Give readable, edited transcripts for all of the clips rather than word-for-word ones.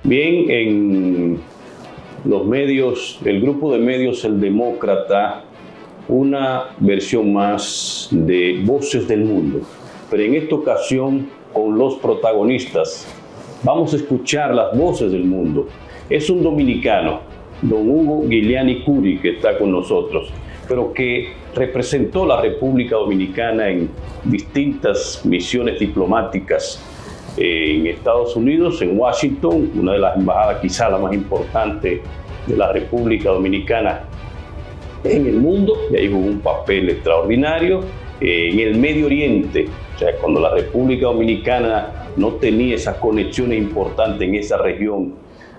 Bien, en los medios, el grupo de medios El Demócrata, una versión más de Voces del Mundo, pero en esta ocasión con los protagonistas. Vamos a escuchar las voces del mundo. Es un dominicano, don Hugo Giuliani Curi, que está con nosotros, pero que representó la República Dominicana en distintas misiones diplomáticas en Estados Unidos, en Washington, una de las embajadas quizá la más importante de la República Dominicana en el mundo, y ahí jugó un papel extraordinario. En el Medio Oriente, o sea, cuando la República Dominicana no tenía esas conexiones importantes en esa región,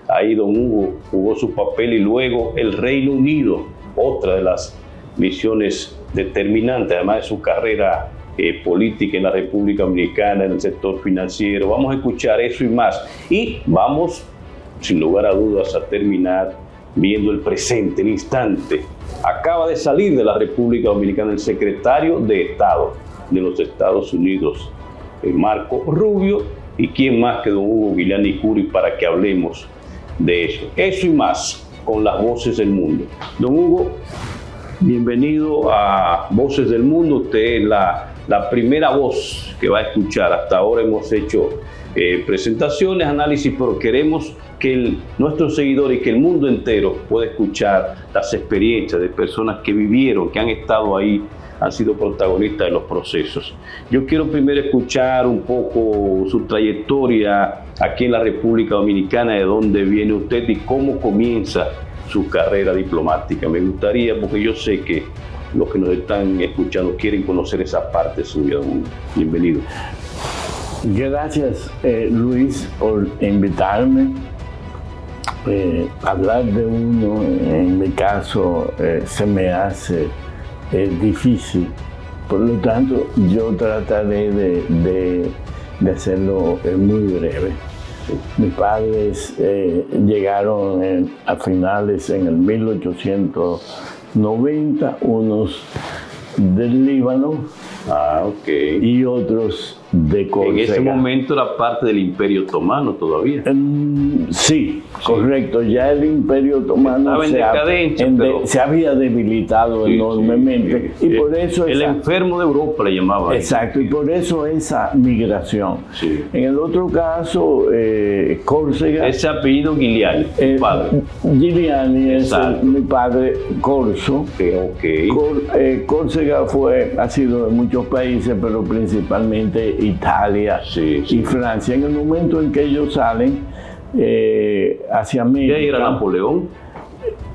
ahí don Hugo jugó su papel, y luego el Reino Unido, otra de las misiones determinantes, además de su carrera política en la República Dominicana, en el sector financiero. Vamos a escuchar eso y más, y vamos, sin lugar a dudas, a terminar viendo el presente, el instante. Acaba de salir de la República Dominicana el secretario de Estado de los Estados Unidos, Marco Rubio, y quién más que don Hugo Giuliani Curi para que hablemos de eso. Eso y más con las voces del mundo. Don Hugo, bienvenido a Voces del Mundo. Usted es la primera voz que va a escuchar. Hasta ahora hemos hecho presentaciones, análisis, pero queremos que nuestros seguidores y que el mundo entero pueda escuchar las experiencias de personas que vivieron, que han estado ahí, han sido protagonistas de los procesos. Yo quiero primero escuchar un poco su trayectoria aquí en la República Dominicana, de dónde viene usted y cómo comienza su carrera diplomática. Me gustaría, porque yo sé que los que nos están escuchando quieren conocer esa parte suya. Bienvenido. Gracias, Luis, por invitarme. Hablar de uno, en mi caso, se me hace difícil. Por lo tanto, yo trataré de hacerlo muy breve. Mis padres llegaron a finales en el 1890, unos del Líbano, y otros de Córcega. En ese momento era parte del Imperio Otomano todavía. Sí, correcto. Ya el Imperio Otomano se había debilitado enormemente. Sí. Y por eso el enfermo de Europa le llamaban. Exacto, y por eso esa migración. Sí. En el otro caso, Córcega. Ese apellido Giuliani, mi padre. Giuliani es mi padre, Corso. Córcega ha sido de muchos países, pero principalmente Italia y Francia. En el momento en que ellos salen hacia América. ¿Qué era Napoleón?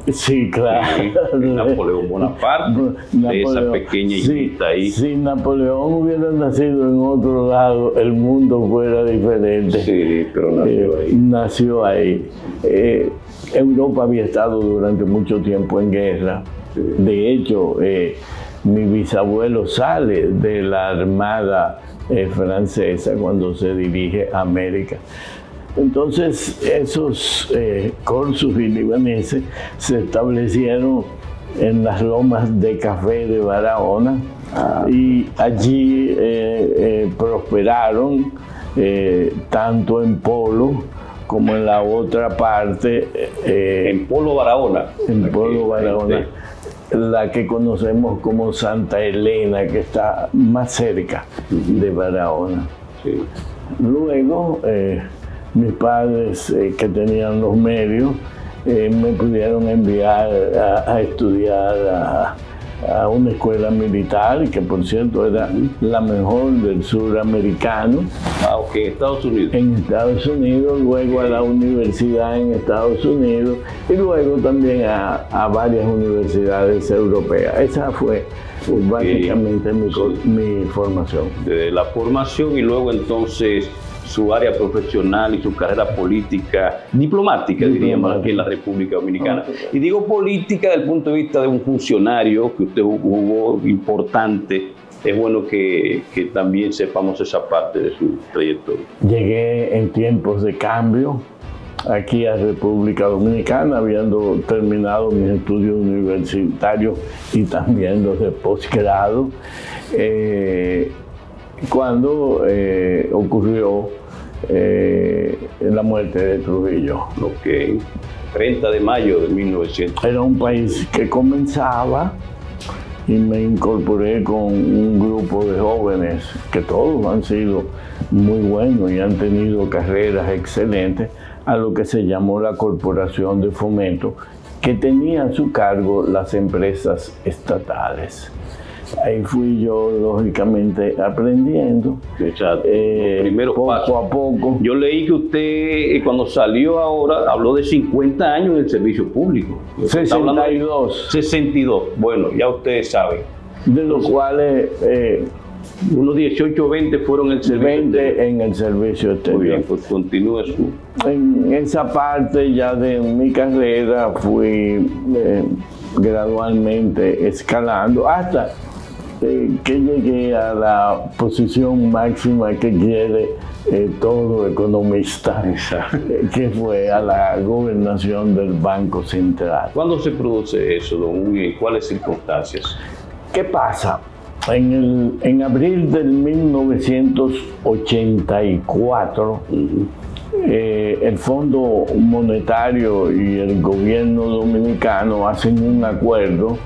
Sí, claro. Napoleón Bonaparte, de esa pequeña islita ahí. Si Napoleón hubiera nacido en otro lado, el mundo fuera diferente. Sí, pero nació ahí. Europa había estado durante mucho tiempo en guerra. Sí. De hecho, mi bisabuelo sale de la Armada francesa cuando se dirige a América. Entonces, esos corsos y libaneses se establecieron en las lomas de café de Barahona y allí prosperaron tanto en Polo como en la otra parte. En Polo Barahona. En Polo Barahona. La que conocemos como Santa Elena, que está más cerca de Barahona. Sí. Luego, mis padres, que tenían los medios, me pudieron enviar a estudiar a una escuela militar, que por cierto era la mejor del sur americano. En Estados Unidos. En Estados Unidos, luego a la universidad en Estados Unidos y luego también a varias universidades europeas. Esa fue básicamente mi formación. Desde la formación y luego entonces su área profesional y su carrera política, diplomática, diríamos, aquí en la República Dominicana. Y digo política desde el punto de vista de un funcionario que usted jugó importante. Es bueno que también sepamos esa parte de su trayectoria. Llegué en tiempos de cambio aquí a República Dominicana, habiendo terminado mis estudios universitarios y también los de posgrado. Cuando ocurrió la muerte de Trujillo. Ok. 30 de mayo de 1900. Era un país que comenzaba y me incorporé con un grupo de jóvenes que todos han sido muy buenos y han tenido carreras excelentes a lo que se llamó la Corporación de Fomento, que tenía a su cargo las empresas estatales. Ahí fui yo, lógicamente, aprendiendo. Exacto. Poco a poco. Yo leí que usted, cuando salió ahora, habló de 50 años en el servicio público. 62. 62. Bueno, ya ustedes saben. De los cuales unos 18 o 20 fueron en el servicio 20 exterior. En el servicio exterior. Muy bien, pues continúe su... En esa parte ya de mi carrera fui gradualmente escalando hasta que llegué a la posición máxima que quiere todo economista, que fue a la gobernación del Banco Central. ¿Cuándo se produce eso, don Hugo? ¿En cuáles circunstancias? ¿Qué pasa? En abril del 1984, el Fondo Monetario y el gobierno dominicano hacen un acuerdo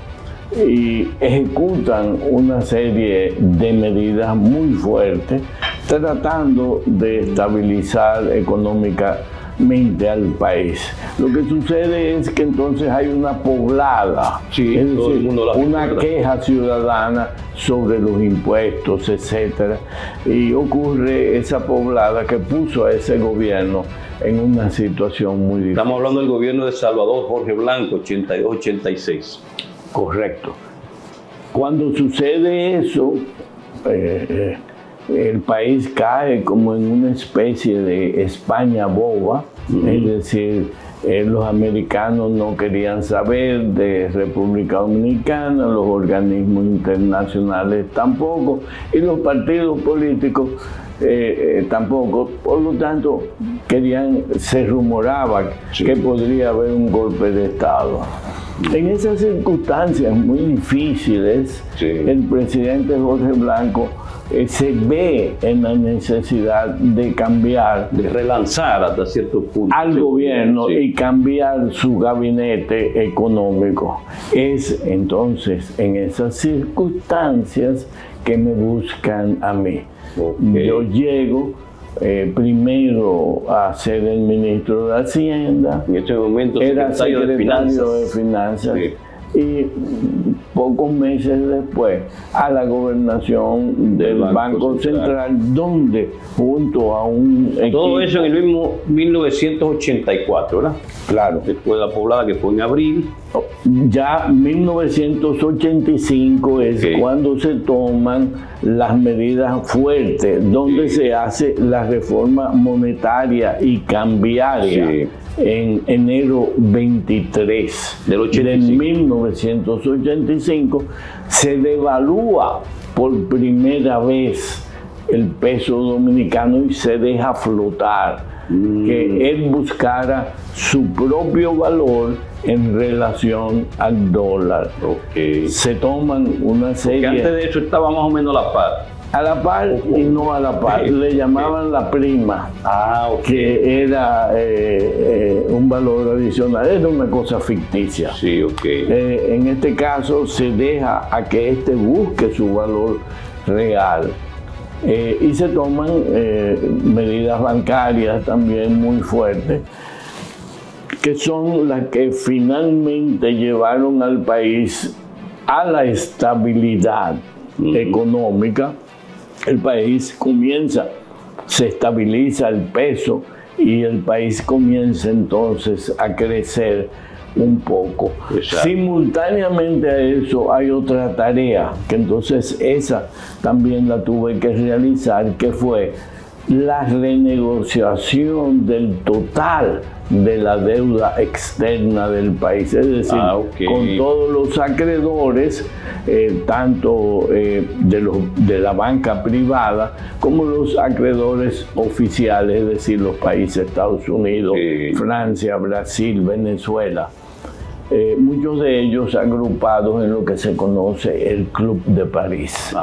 y ejecutan una serie de medidas muy fuertes tratando de estabilizar económicamente al país. Lo que sucede es que entonces hay una poblada, sí, es todo decir, el mundo una queja ciudadana sobre los impuestos, etc. Y ocurre esa poblada que puso a ese gobierno en una situación muy difícil. Estamos hablando del gobierno de Salvador Jorge Blanco, 82-86. Correcto. Cuando sucede eso, el país cae como en una especie de España boba, es decir, los americanos no querían saber de República Dominicana, los organismos internacionales tampoco, y los partidos políticos tampoco. Por lo tanto, se rumoraba que podría haber un golpe de Estado. En esas circunstancias muy difíciles, el presidente Jorge Blanco se ve en la necesidad de cambiar, de relanzar hasta cierto punto al gobierno y cambiar su gabinete económico. Es entonces en esas circunstancias que me buscan a mí. Yo llego primero a ser el ministro de Hacienda, en este momento era secretario de Finanzas. Y pocos meses después a la gobernación del Banco Central, donde junto a un equipo... Todo eso en el mismo 1984, ¿verdad? Claro. Después de la poblada, que fue en abril. Ya 1985 es cuando se toman las medidas fuertes, donde se hace la reforma monetaria y cambiaria. En enero 23 del 1985 se devalúa por primera vez el peso dominicano y se deja flotar, que él buscara su propio valor en relación al dólar. Se toman una serie... Porque antes de eso estaba más o menos a la par. A la par y no a la par, le llamaban la prima, que era un valor adicional, era una cosa ficticia. En este caso se deja a que éste busque su valor real. Y se toman medidas bancarias también muy fuertes, que son las que finalmente llevaron al país a la estabilidad económica. El país se estabiliza el peso y el país comienza entonces a crecer un poco. Simultáneamente a eso hay otra tarea, que entonces esa también la tuve que realizar, que fue la renegociación del total de la deuda externa del país, es decir, con todos los acreedores, tanto de la banca privada como los acreedores oficiales, es decir, los países Estados Unidos, Francia, Brasil, Venezuela. muchos de ellos agrupados en lo que se conoce el Club de París.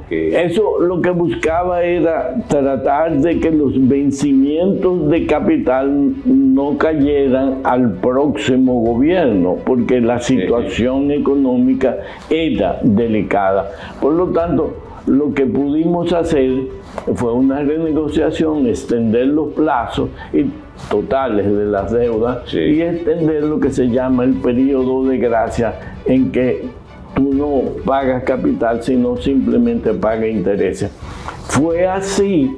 Eso lo que buscaba era tratar de que los vencimientos de capital no cayeran al próximo gobierno, porque la situación económica era delicada. Por lo tanto, lo que pudimos hacer fue una renegociación, extender los plazos totales de las deudas y extender lo que se llama el periodo de gracia, en que tú no pagas capital, sino simplemente pagas intereses. Fue así,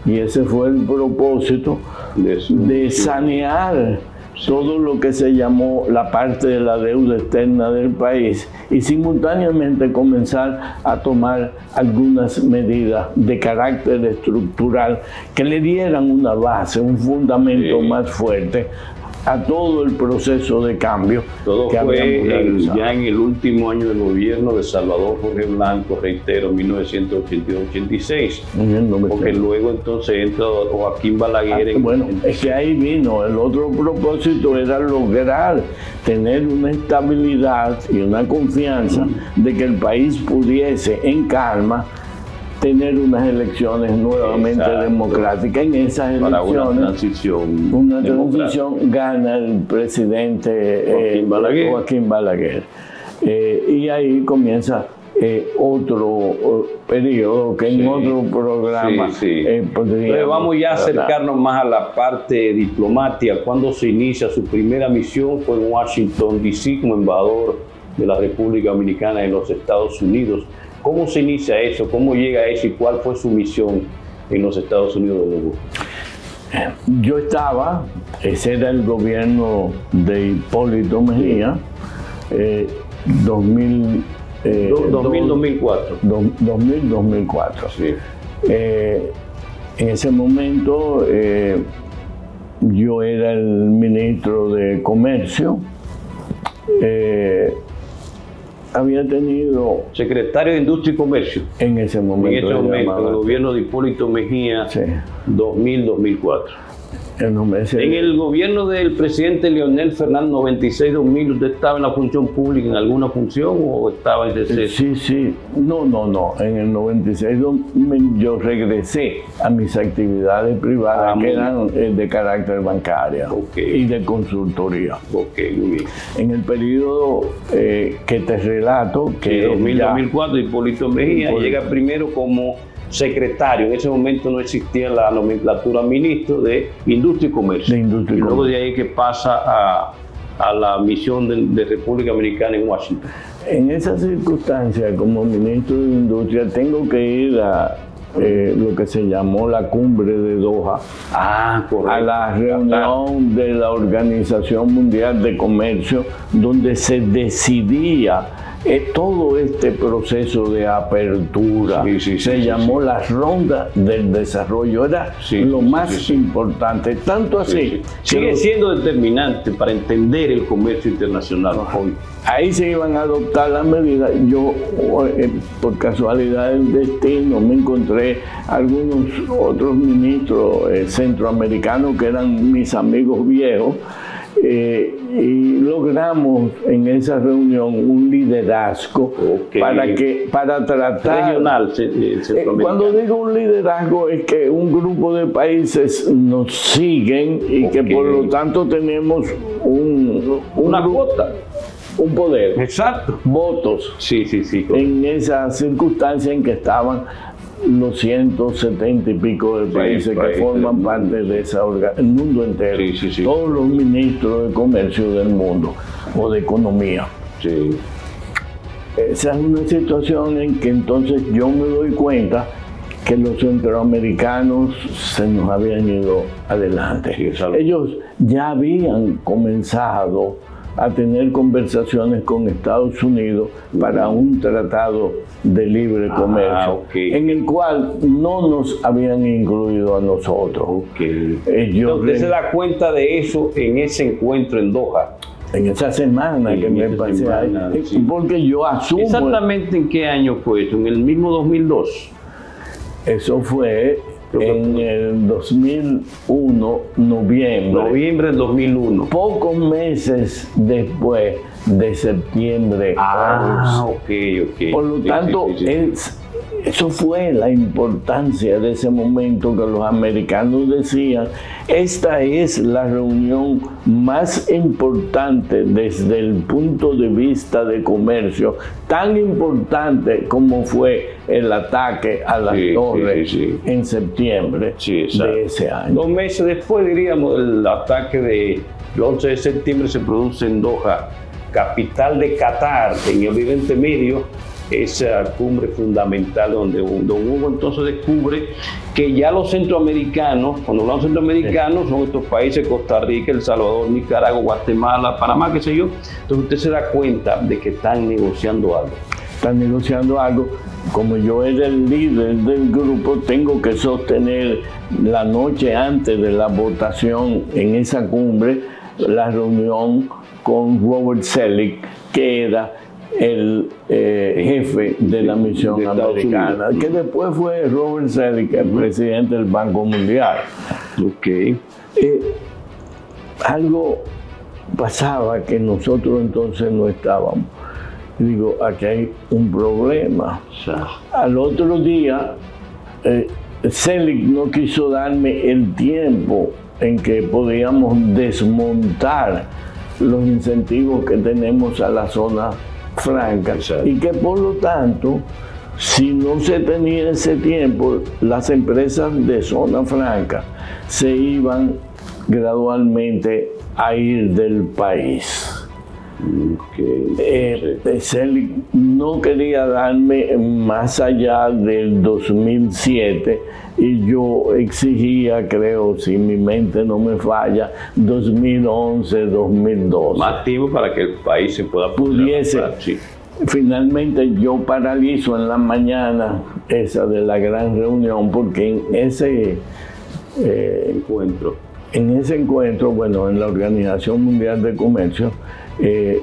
y ese fue el propósito de sanear todo lo que se llamó la parte de la deuda externa del país y simultáneamente comenzar a tomar algunas medidas de carácter estructural que le dieran una base, un fundamento más fuerte a todo el proceso de cambio. Todo fue ya en el último año del gobierno de Salvador Jorge Blanco, reitero, 1982-86, porque luego entonces entra Joaquín Balaguer. Bueno, es que ahí vino, el otro propósito era lograr tener una estabilidad y una confianza de que el país pudiese en calma tener unas elecciones nuevamente democráticas. En esas elecciones, para una transición gana el presidente Joaquín Balaguer. Y ahí comienza otro periodo que en otro programa Pero vamos ya a acercarnos más a la parte diplomática. Cuando se inicia su primera misión fue en Washington, D.C., como embajador de la República Dominicana en los Estados Unidos. ¿Cómo se inicia eso? ¿Cómo llega a eso? ¿Y cuál fue su misión en los Estados Unidos de Hugo? Yo estaba, ese era el gobierno de Hipólito Mejía, 2000-2004. 2000-2004. Sí. En ese momento yo era el ministro de Comercio. Había tenido... Secretario de Industria y Comercio. En ese momento. En el gobierno de Hipólito Mejía, 2000-2004. En el gobierno del presidente Leonel Fernández, 96-2000, ¿usted estaba en la función pública, en alguna función, o estaba en receso? Sí. No. En el 96-2000 yo regresé a mis actividades privadas, que eran de carácter bancario y de consultoría. Muy bien. En el periodo que te relato, que 2000-2004, Hipólito Mejía llega primero como secretario. En ese momento no existía la nomenclatura ministro de Industria y Comercio. Y luego de ahí que pasa a la misión de República Dominicana en Washington. En esa circunstancia, como ministro de Industria, tengo que ir a lo que se llamó la cumbre de Doha, a la reunión de la Organización Mundial de Comercio, donde se decidía todo este proceso de apertura. Se llamó la Ronda del Desarrollo. Era lo más importante. Tanto así. Sigue siendo determinante para entender el comercio internacional hoy. Ahí se iban a adoptar las medidas. Yo, por casualidad del destino, me encontré algunos otros ministros centroamericanos que eran mis amigos viejos. Y logramos en esa reunión un liderazgo para tratar regional. Cuando digo un liderazgo es que un grupo de países nos siguen y que por lo tanto tenemos una cuota, un poder, votos. En esa circunstancia en que estaban los 170 y pico de países que forman parte de esa el mundo entero, todos los ministros de comercio del mundo o de economía. Esa es una situación en que entonces yo me doy cuenta que los centroamericanos se nos habían ido adelante. Ellos ya habían comenzado a tener conversaciones con Estados Unidos para un tratado de libre comercio, en el cual no nos habían incluido a nosotros. ¿Usted se da cuenta de eso en ese encuentro en Doha? En esa semana que me pasé ahí, porque yo asumo... ¿Exactamente en qué año fue eso? ¿En el mismo 2002? Eso fue en el 2001, Noviembre del 2001. Pocos meses después de septiembre. Ok. Por lo tanto, eso fue la importancia de ese momento, que los americanos decían: esta es la reunión más importante desde el punto de vista de comercio, tan importante como fue el ataque a las torres en septiembre de ese año. 2 meses después, diríamos, el ataque del 11 de septiembre se produce en Doha, capital de Qatar, en el Oriente Medio, esa cumbre fundamental donde Don Hugo entonces descubre que ya los centroamericanos, cuando hablamos centroamericanos, son estos países: Costa Rica, El Salvador, Nicaragua, Guatemala, Panamá, qué sé yo. Entonces usted se da cuenta de que están negociando algo. Están negociando algo. Como yo era el líder del grupo, tengo que sostener la noche antes de la votación en esa cumbre la reunión con Robert Selig, que era el jefe de la misión americana, que después fue Robert Selig, el presidente del Banco Mundial. Algo pasaba que nosotros entonces no estábamos. Digo, aquí hay un problema. Al otro día, Selig no quiso darme el tiempo en que podíamos desmontar los incentivos que tenemos a la zona franca, y que por lo tanto, si no se tenía ese tiempo, las empresas de zona franca se iban gradualmente a ir del país. Selig no quería darme más allá del 2007, y yo exigía, creo, si mi mente no me falla, 2011, 2012. Más tiempo para que el país se pudiese. Finalmente yo paralizo en la mañana esa de la gran reunión, porque en ese encuentro, bueno, en la Organización Mundial de Comercio,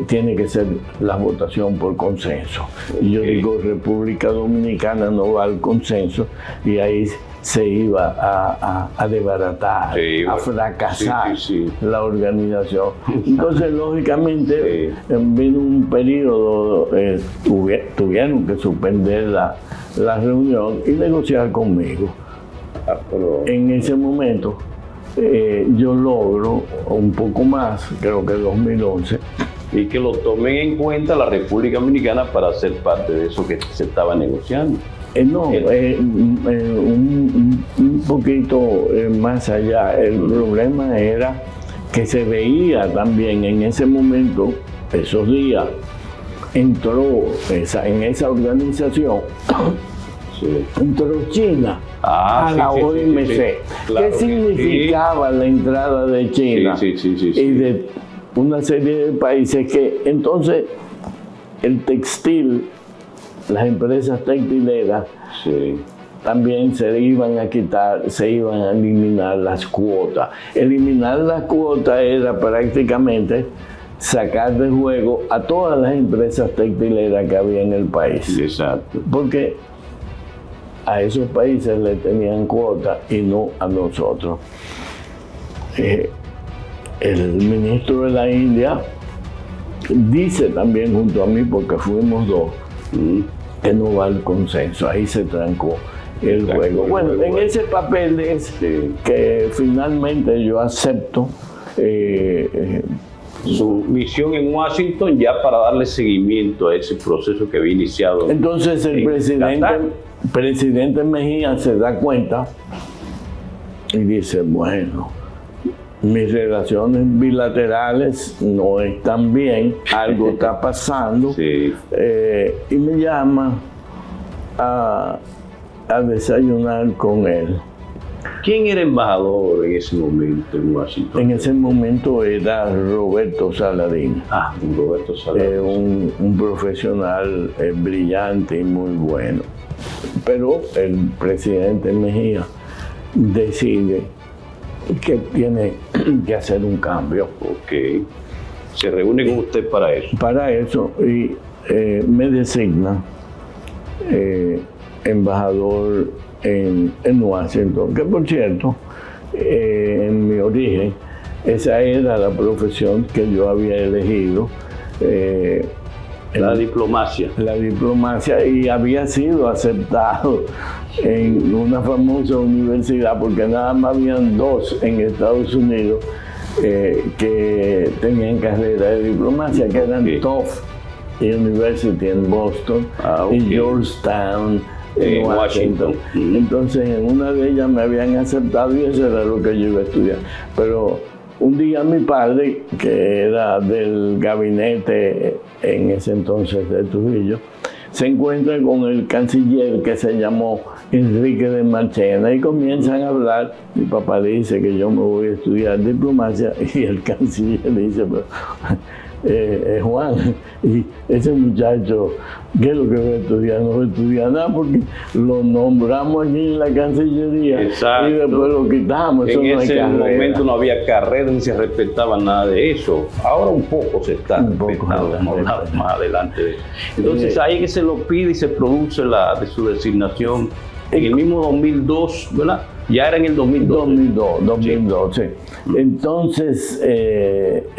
tiene que ser la votación por consenso. Y yo digo, República Dominicana no va al consenso, y ahí se iba a desbaratar, a fracasar la organización. Entonces, lógicamente, vino un periodo, tuvieron que suspender la reunión y negociar conmigo. En ese momento, yo logro un poco más, creo que 2011. Y que lo tomen en cuenta la República Dominicana para ser parte de eso que se estaba negociando. Un poquito más allá. El problema era que se veía también en ese momento, esos días, entró en esa organización, entró China a la OMC. Claro. ¿Qué significaba la entrada de China y de una serie de países? Que entonces el textil, las empresas textileras, también se iban a quitar, se iban a eliminar las cuotas. Eliminar las cuotas era prácticamente sacar de juego a todas las empresas textileras que había en el país. Exacto. Porque a esos países le tenían cuotas y no a nosotros. El ministro de la India dice también junto a mí, porque fuimos dos, que no va al consenso. Ahí se trancó el juego. Bueno, en ese papel es que finalmente yo acepto su misión en Washington, ya para darle seguimiento a ese proceso que había iniciado. Entonces el presidente Mejía se da cuenta y dice, bueno, mis relaciones bilaterales no están bien, algo está pasando, y me llama a desayunar con él. ¿Quién era embajador en ese momento en Washington? En ese momento era Roberto Saladín. Roberto Saladín. Un profesional brillante y muy bueno. Pero el presidente Mejía decide que tiene que hacer un cambio. Se reúne con usted para eso. Para eso, y me designa embajador en Washington, que por cierto, en mi origen, esa era la profesión que yo había elegido. La diplomacia. La diplomacia, y había sido aceptado en una famosa universidad, porque nada más habían 2 en Estados Unidos que tenían carrera de diplomacia, que eran Tufts University en Boston y Georgetown en Washington. Entonces en una de ellas me habían aceptado y eso era lo que yo iba a estudiar. Pero un día mi padre, que era del gabinete en ese entonces de Trujillo, se encuentra con el canciller que se llamó Enrique de Marchena y comienzan a hablar. Mi papá dice que yo me voy a estudiar diplomacia y el canciller le dice, pero Juan, y ese muchacho, ¿qué es lo que va a estudiar? No va a estudiar nada porque lo nombramos aquí en la Cancillería. Exacto. Y después lo quitamos. En eso ese no hay momento no había carrera ni se respetaba nada de eso. Ahora un poco se está respetando, vamos a hablar más adelante de eso. Entonces ahí que se lo pide y se produce de su designación en el mismo 2002, ¿verdad? Ya era en el 2002. 2002, sí. Entonces,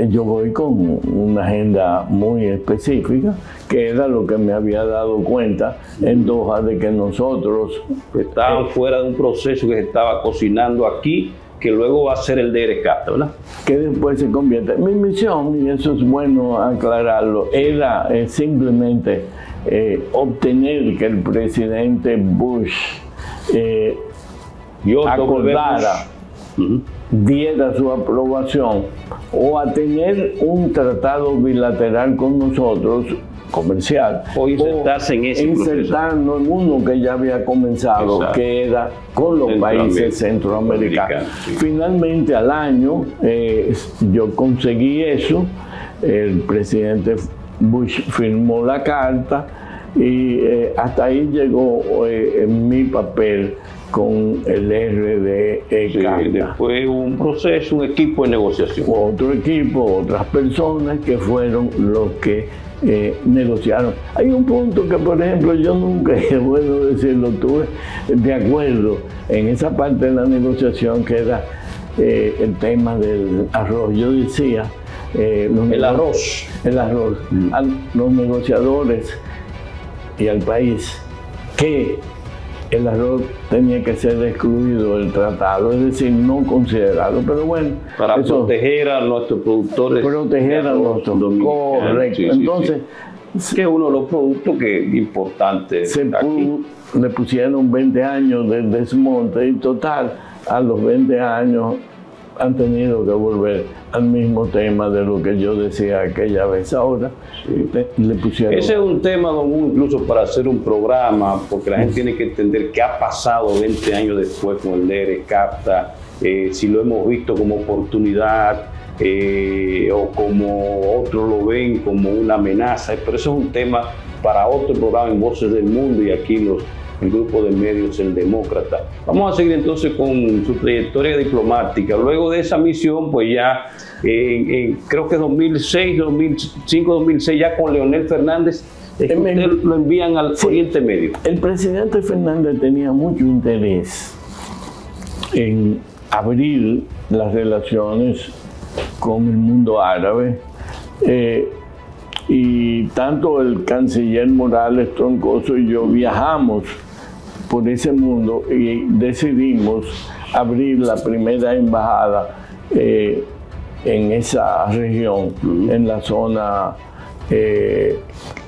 yo voy con una agenda muy específica, que era lo que me había dado cuenta en Doha, de que nosotros estábamos fuera de un proceso que se estaba cocinando aquí, que luego va a ser el DRCAPTA, ¿verdad? Que después se convierte. Mi misión, y eso es bueno aclararlo, era simplemente obtener que el presidente Bush acordara, diera su aprobación o a tener un tratado bilateral con nosotros, comercial, o insertarse en ese insertarnos en uno que ya había comenzado. Exacto. Que era con los países centroamericanos. Sí. Finalmente al año yo conseguí eso, el presidente Bush firmó la carta y hasta ahí llegó mi papel con el RDE. Sí, después un proceso, un equipo de negociación. Otro equipo, otras personas que fueron los que negociaron. Hay un punto que, por ejemplo, yo nunca, es bueno decirlo, tuve de acuerdo en esa parte de la negociación, que era el tema del arroz. Yo decía, el arroz, a los negociadores y al país, que el arroz tenía que ser excluido del tratado, es decir, no considerado. Pero bueno, para proteger a nuestros productores. Proteger a nuestros dominicanos. Correcto. Sí, entonces, sí. Que es uno de los productos que es importante. Le pusieron 20 años de desmonte y total, a los 20 años han tenido que volver al mismo tema de lo que yo decía aquella vez. Ahora le pusieron... Ese es un tema, don Hugo, incluso para hacer un programa, porque la gente tiene que entender qué ha pasado 20 años después con el DRCAPTA, si lo hemos visto como oportunidad o como otros lo ven como una amenaza, pero eso es un tema para otro programa en Voces del Mundo, y aquí el grupo de medios El Demócrata. Vamos a seguir entonces con su trayectoria diplomática. Luego de esa misión, pues ya creo que 2006, 2005, 2006, ya con Leonel Fernández, lo envían al Oriente Medio. El presidente Fernández tenía mucho interés en abrir las relaciones con el mundo árabe, y tanto el canciller Morales Troncoso y yo viajamos por ese mundo y decidimos abrir la primera embajada en esa región, en la zona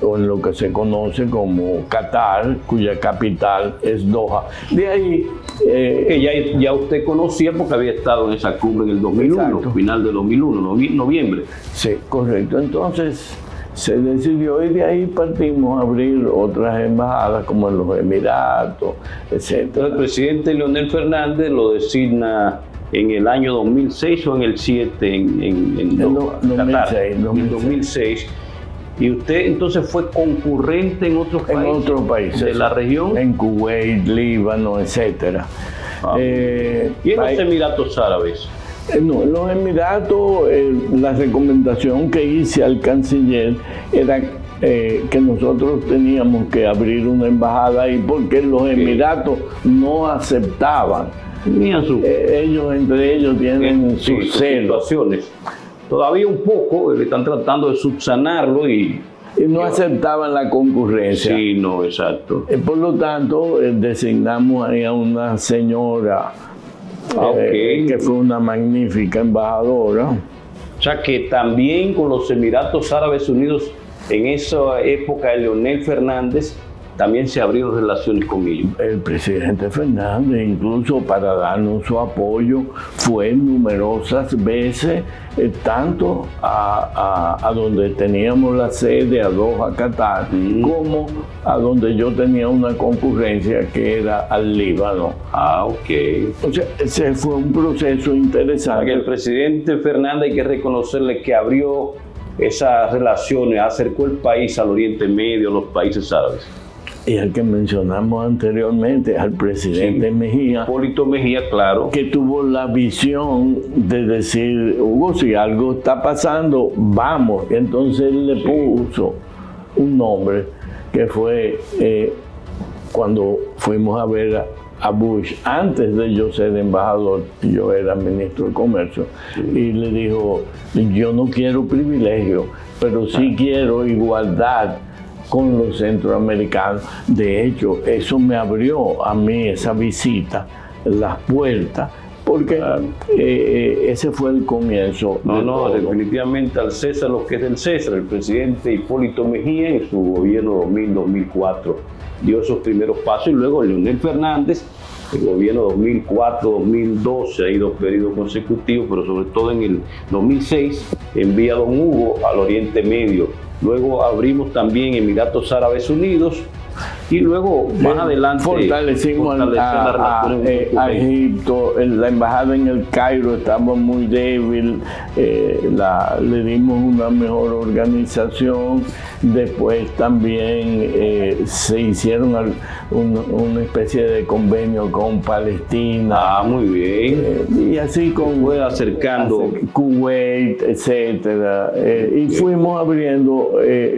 o en lo que se conoce como Qatar, cuya capital es Doha. De ahí que ya usted conocía porque había estado en esa cumbre en el 2001, exacto, final de 2001, noviembre. Sí, correcto. Entonces se decidió y de ahí partimos a abrir otras embajadas como en los Emiratos, etc. El presidente Leonel Fernández lo designa en el año 2006 o en el 7 en 2006. ¿Y usted entonces fue concurrente en otros países? En otros países. ¿De la región? En Kuwait, Líbano, etc. ¿Y en los Emiratos Árabes? No, en los Emiratos la recomendación que hice al canciller era que nosotros teníamos que abrir una embajada ahí porque los Emiratos no aceptaban. Ellos entre ellos tienen sus situaciones. Todavía un poco, están tratando de subsanarlo y no aceptaban la concurrencia. Sí, no, exacto. Por lo tanto, designamos ahí a una señora que fue una magnífica embajadora. O sea que también con los Emiratos Árabes Unidos, en esa época de Leonel Fernández, también se abrieron relaciones con ellos. El presidente Fernández, incluso para darnos su apoyo, fue numerosas veces, tanto a donde teníamos la sede, a Doha, Qatar, como a donde yo tenía una concurrencia que era al Líbano. Ok. O sea, ese fue un proceso interesante. El presidente Fernández, hay que reconocerle que abrió esas relaciones, acercó el país al Oriente Medio, a los países árabes. Y al que mencionamos anteriormente, al presidente Mejía. Hipólito Mejía, claro. Que tuvo la visión de decir, Hugo, si algo está pasando, vamos. Entonces él le puso un nombre que fue cuando fuimos a ver a Bush, antes de yo ser embajador, yo era ministro de Comercio, y le dijo, yo no quiero privilegio, pero sí quiero igualdad con los centroamericanos. De hecho, eso me abrió a mí, esa visita, las puertas, porque ese fue el comienzo. No, definitivamente al César lo que es del César. El presidente Hipólito Mejía, en su gobierno 2000-2004, dio esos primeros pasos, y luego Leonel Fernández, el gobierno 2004-2012, hay 2 periodos consecutivos, pero sobre todo en el 2006 envía a don Hugo al Oriente Medio. Luego abrimos también Emiratos Árabes Unidos y luego más adelante fortalecimos a Egipto. La embajada en el Cairo estaba muy débil, le dimos una mejor organización. Después también se hicieron una especie de convenio con Palestina. Muy bien. Y así fue acercando Kuwait, etcétera. Y fuimos abriendo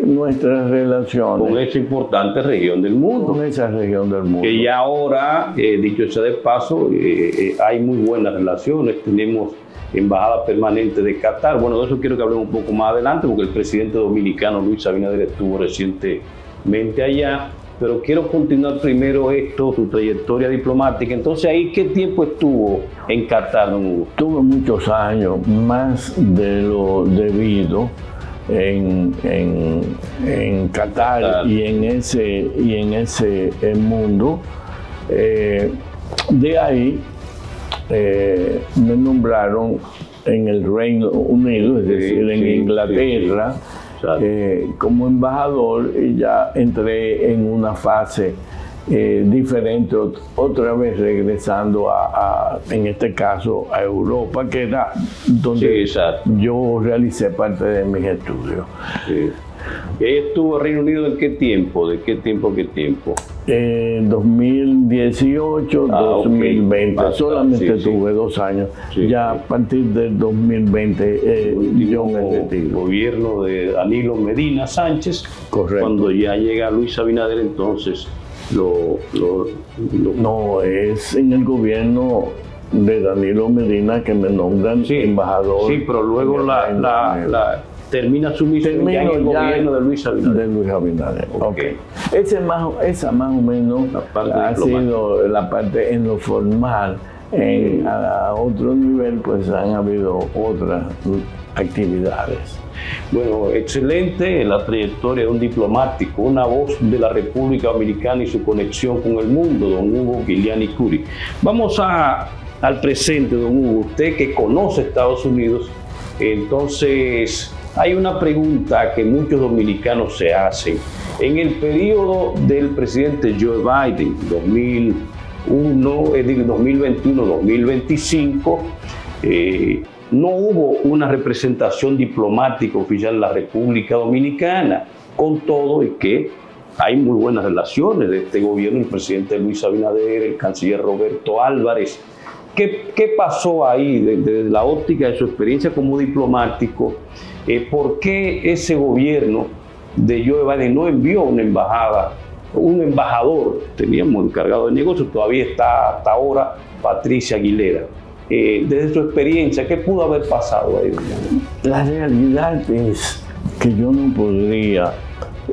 nuestras relaciones con esa importante región del mundo. Con esa región del mundo. Que ya ahora, dicho sea de paso, hay muy buenas relaciones. Tenemos embajada permanente de Qatar. Bueno, de eso quiero que hablemos un poco más adelante, porque el presidente dominicano Luis Abinader estuvo recientemente allá. Pero quiero continuar primero su trayectoria diplomática. Entonces, ¿ahí qué tiempo estuvo en Qatar, don Hugo? Tuve muchos años, más de lo debido, en Qatar y en ese mundo. De ahí me nombraron en el Reino Unido, es decir, en Inglaterra, como embajador, y ya entré en una fase diferente, otra vez regresando en este caso a Europa, que era donde yo realicé parte de mis estudios. ¿Y ahí estuvo en Reino Unido en qué tiempo? ¿De qué tiempo a qué tiempo? 2018, 2020, solamente tuve 2 años. Ya a partir del 2020 yo me retiro. Gobierno de Danilo Medina Sánchez. Correcto. Cuando ya llega Luis Abinader, entonces No, es en el gobierno de Danilo Medina que me nombran embajador. Sí, pero luego termina su misión ya en el gobierno de Luis Abinader. De Luis Abinader. Okay. Esa más o menos ha sido la parte en lo formal. A otro nivel, pues han habido otras actividades. Bueno, excelente la trayectoria de un diplomático, una voz de la República Dominicana y su conexión con el mundo, don Hugo Guiliani Curi. Vamos al presente, don Hugo. Usted que conoce Estados Unidos, entonces hay una pregunta que muchos dominicanos se hacen. En el periodo del presidente Joe Biden, 2021-2025, no hubo una representación diplomática oficial en la República Dominicana, con todo y que hay muy buenas relaciones de este gobierno, el presidente Luis Abinader, el canciller Roberto Álvarez. ¿Qué pasó ahí desde la óptica de su experiencia como diplomático? ¿Por qué ese gobierno de Joe Biden no envió un embajador, teníamos encargado de negocios, todavía está hasta ahora Patricia Aguilera. Desde su experiencia, ¿qué pudo haber pasado ahí? La realidad es que yo no podría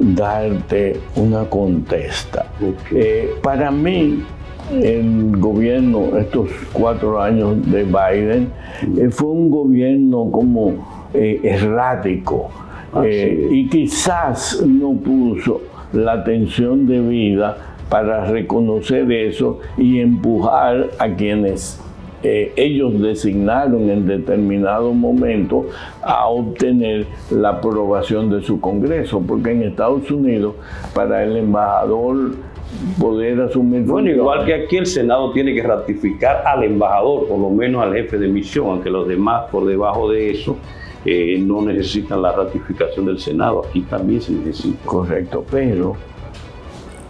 darte una contesta. Okay. Para mí, el gobierno, estos 4 años de Biden, fue un gobierno como errático y quizás no puso la atención debida para reconocer eso y empujar a quienes ellos designaron en determinado momento a obtener la aprobación de su Congreso, porque en Estados Unidos, para el embajador poder asumir... Bueno, igual que aquí el Senado tiene que ratificar al embajador, por lo menos al jefe de misión, aunque los demás por debajo de eso no necesitan la ratificación del Senado, aquí también se necesita. Correcto, pero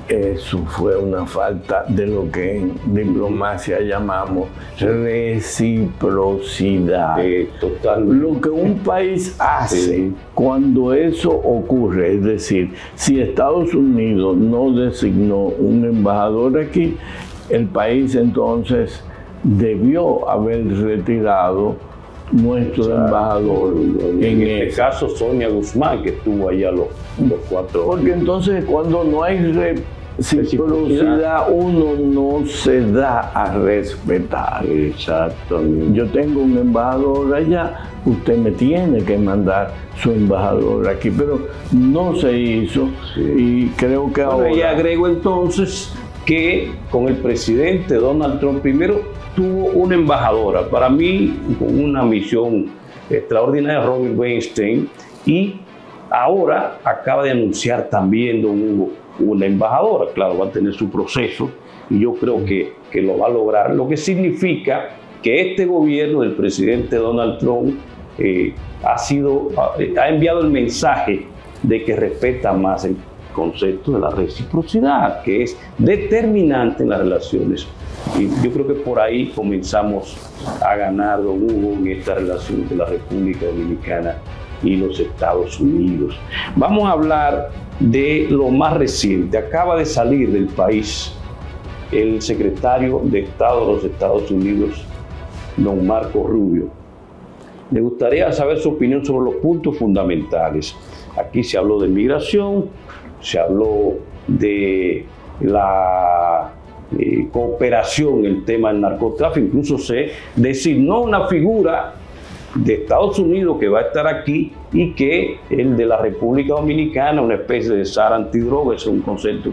eso fue una falta de lo que en diplomacia llamamos reciprocidad. Totalmente. Lo que un país hace cuando eso ocurre, es decir, si Estados Unidos no designó un embajador aquí, el país entonces debió haber retirado nuestro embajador. En este caso, Sonia Guzmán, que estuvo allá los 4 años. Porque entonces cuando no hay reciprocidad, uno no se da a respetar. Exactamente. Yo tengo un embajador allá, usted me tiene que mandar su embajador aquí, pero no se hizo y creo que ahora... Y agrego entonces que con el presidente Donald Trump primero tuvo una embajadora, para mí con una misión extraordinaria, Robert Weinstein, y ahora acaba de anunciar también don Hugo una embajadora. Claro, va a tener su proceso y yo creo que lo va a lograr, lo que significa que este gobierno del presidente Donald Trump ha enviado el mensaje de que respeta más el concepto de la reciprocidad, que es determinante en las relaciones. Y yo creo que por ahí comenzamos a ganar, don Hugo, en esta relación de la República Dominicana y los Estados Unidos. Vamos a hablar de lo más reciente. Acaba de salir del país el secretario de Estado de los Estados Unidos, don Marco Rubio. Me gustaría saber su opinión sobre los puntos fundamentales. Aquí se habló de migración, se habló de la cooperación en el tema del narcotráfico, incluso se designó una figura de Estados Unidos que va a estar aquí y que el de la República Dominicana, una especie de SAR antidroga, es un concepto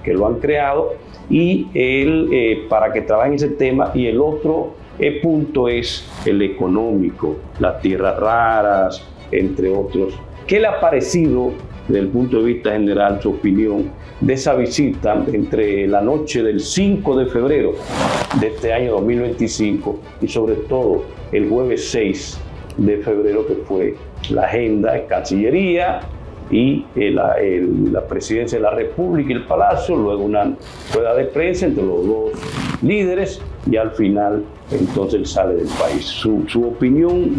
que lo han creado, y él para que trabaje en ese tema. Y el otro punto es el económico, las tierras raras, entre otros. ¿Qué le ha parecido desde el punto de vista general, su opinión, de esa visita entre la noche del 5 de febrero de este año 2025 y sobre todo el jueves 6 de febrero, que fue la agenda de Cancillería y la Presidencia de la República y el Palacio, luego una rueda de prensa entre los dos líderes y al final entonces él sale del país? Su opinión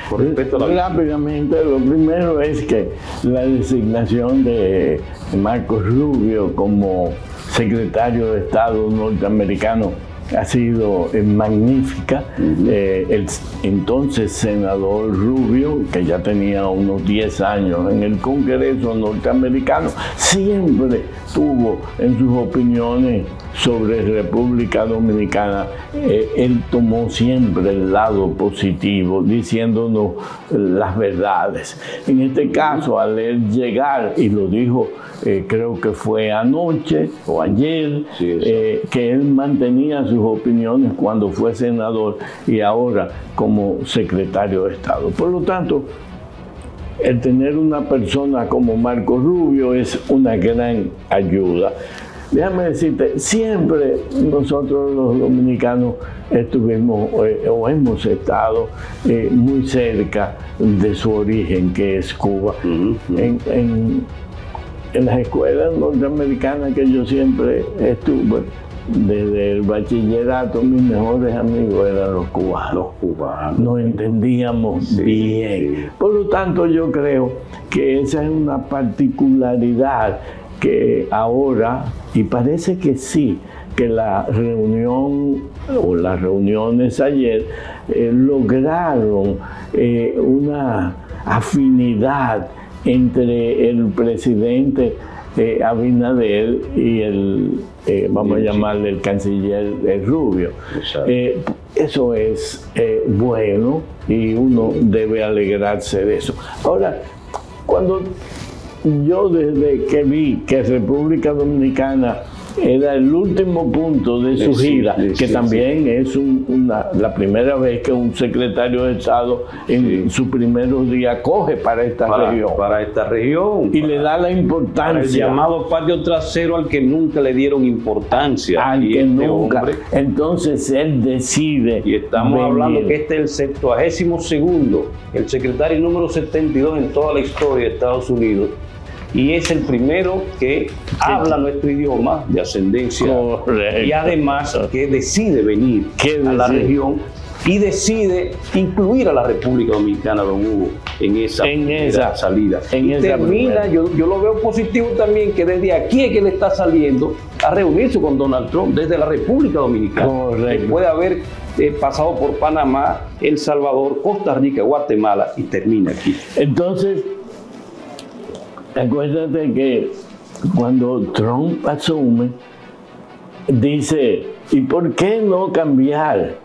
con respecto a la... Rápidamente, lo primero es que la designación de Marco Rubio como secretario de Estado norteamericano ha sido magnífica. El entonces senador Rubio, que ya tenía unos 10 años en el Congreso norteamericano, siempre tuvo en sus opiniones sobre República Dominicana, él tomó siempre el lado positivo, diciéndonos las verdades. En este caso, al él llegar, y lo dijo, creo que fue anoche o ayer, que él mantenía sus opiniones cuando fue senador y ahora como secretario de Estado. Por lo tanto, el tener una persona como Marco Rubio es una gran ayuda. Déjame decirte, siempre nosotros los dominicanos estuvimos o hemos estado muy cerca de su origen, que es Cuba. En las escuelas norteamericanas que yo siempre estuve, desde el bachillerato, mis mejores amigos eran los cubanos. Los cubanos. Nos entendíamos bien. Sí. Por lo tanto, yo creo que esa es una particularidad que ahora, y parece que sí, que la reunión o las reuniones ayer lograron una afinidad entre el presidente Abinader y el, vamos a llamarle el canciller Rubio. Eso es bueno y uno debe alegrarse de eso. Ahora, cuando yo desde que vi que República Dominicana era el último punto de su gira, que también es la primera vez que un secretario de Estado en sus primeros días coge para esta región. Para esta región. Y le da la importancia. El llamado patio trasero al que nunca le dieron importancia. Al que nunca. Entonces él decide. Y estamos hablando que este es el 72º, el secretario número 72 en toda la historia de Estados Unidos. Y es el primero que habla nuestro idioma de ascendencia. Correcto. Y además que decide venir a la región y decide incluir a la República Dominicana, don Hugo, en esa salida. Yo lo veo positivo también, que desde aquí es que le está saliendo a reunirse con Donald Trump, desde la República Dominicana. Correcto. Después de haber pasado por Panamá, El Salvador, Costa Rica, Guatemala, y termina aquí. Entonces, acuérdate que cuando Trump asume, dice, ¿y por qué no cambiar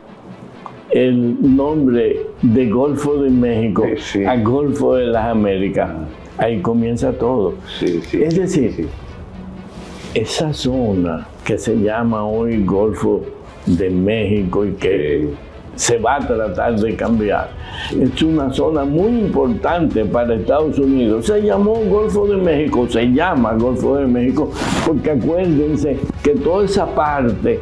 el nombre de Golfo de México a Golfo de las Américas? Ahí comienza todo. Es decir, esa zona que se llama hoy Golfo de México y que se va a tratar de cambiar, es una zona muy importante para Estados Unidos. Se llamó Golfo de México, se llama Golfo de México, porque acuérdense que toda esa parte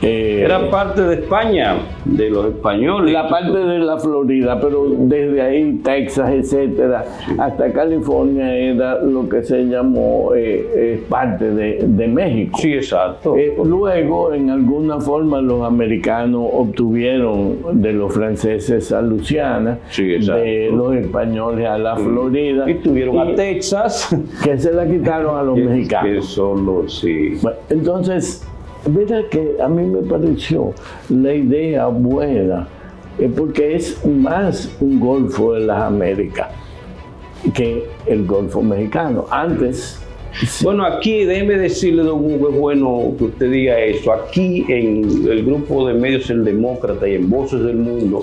era parte de España, de los españoles. La parte de la Florida, pero desde ahí Texas, etcétera, hasta California era lo que se llamó parte de México. Sí, exacto. Luego, en alguna forma, los americanos obtuvieron de los franceses a Luisiana, de los españoles a la Florida. Y tuvieron a Texas. Que se la quitaron a los mexicanos. Que solo, Bueno, entonces, mira que a mí me pareció la idea buena, porque es más un Golfo de las Américas que el Golfo mexicano. Antes... Bueno, aquí déjeme decirle, don Hugo, es bueno que usted diga eso. Aquí en el grupo de medios El Demócrata y en Voces del Mundo,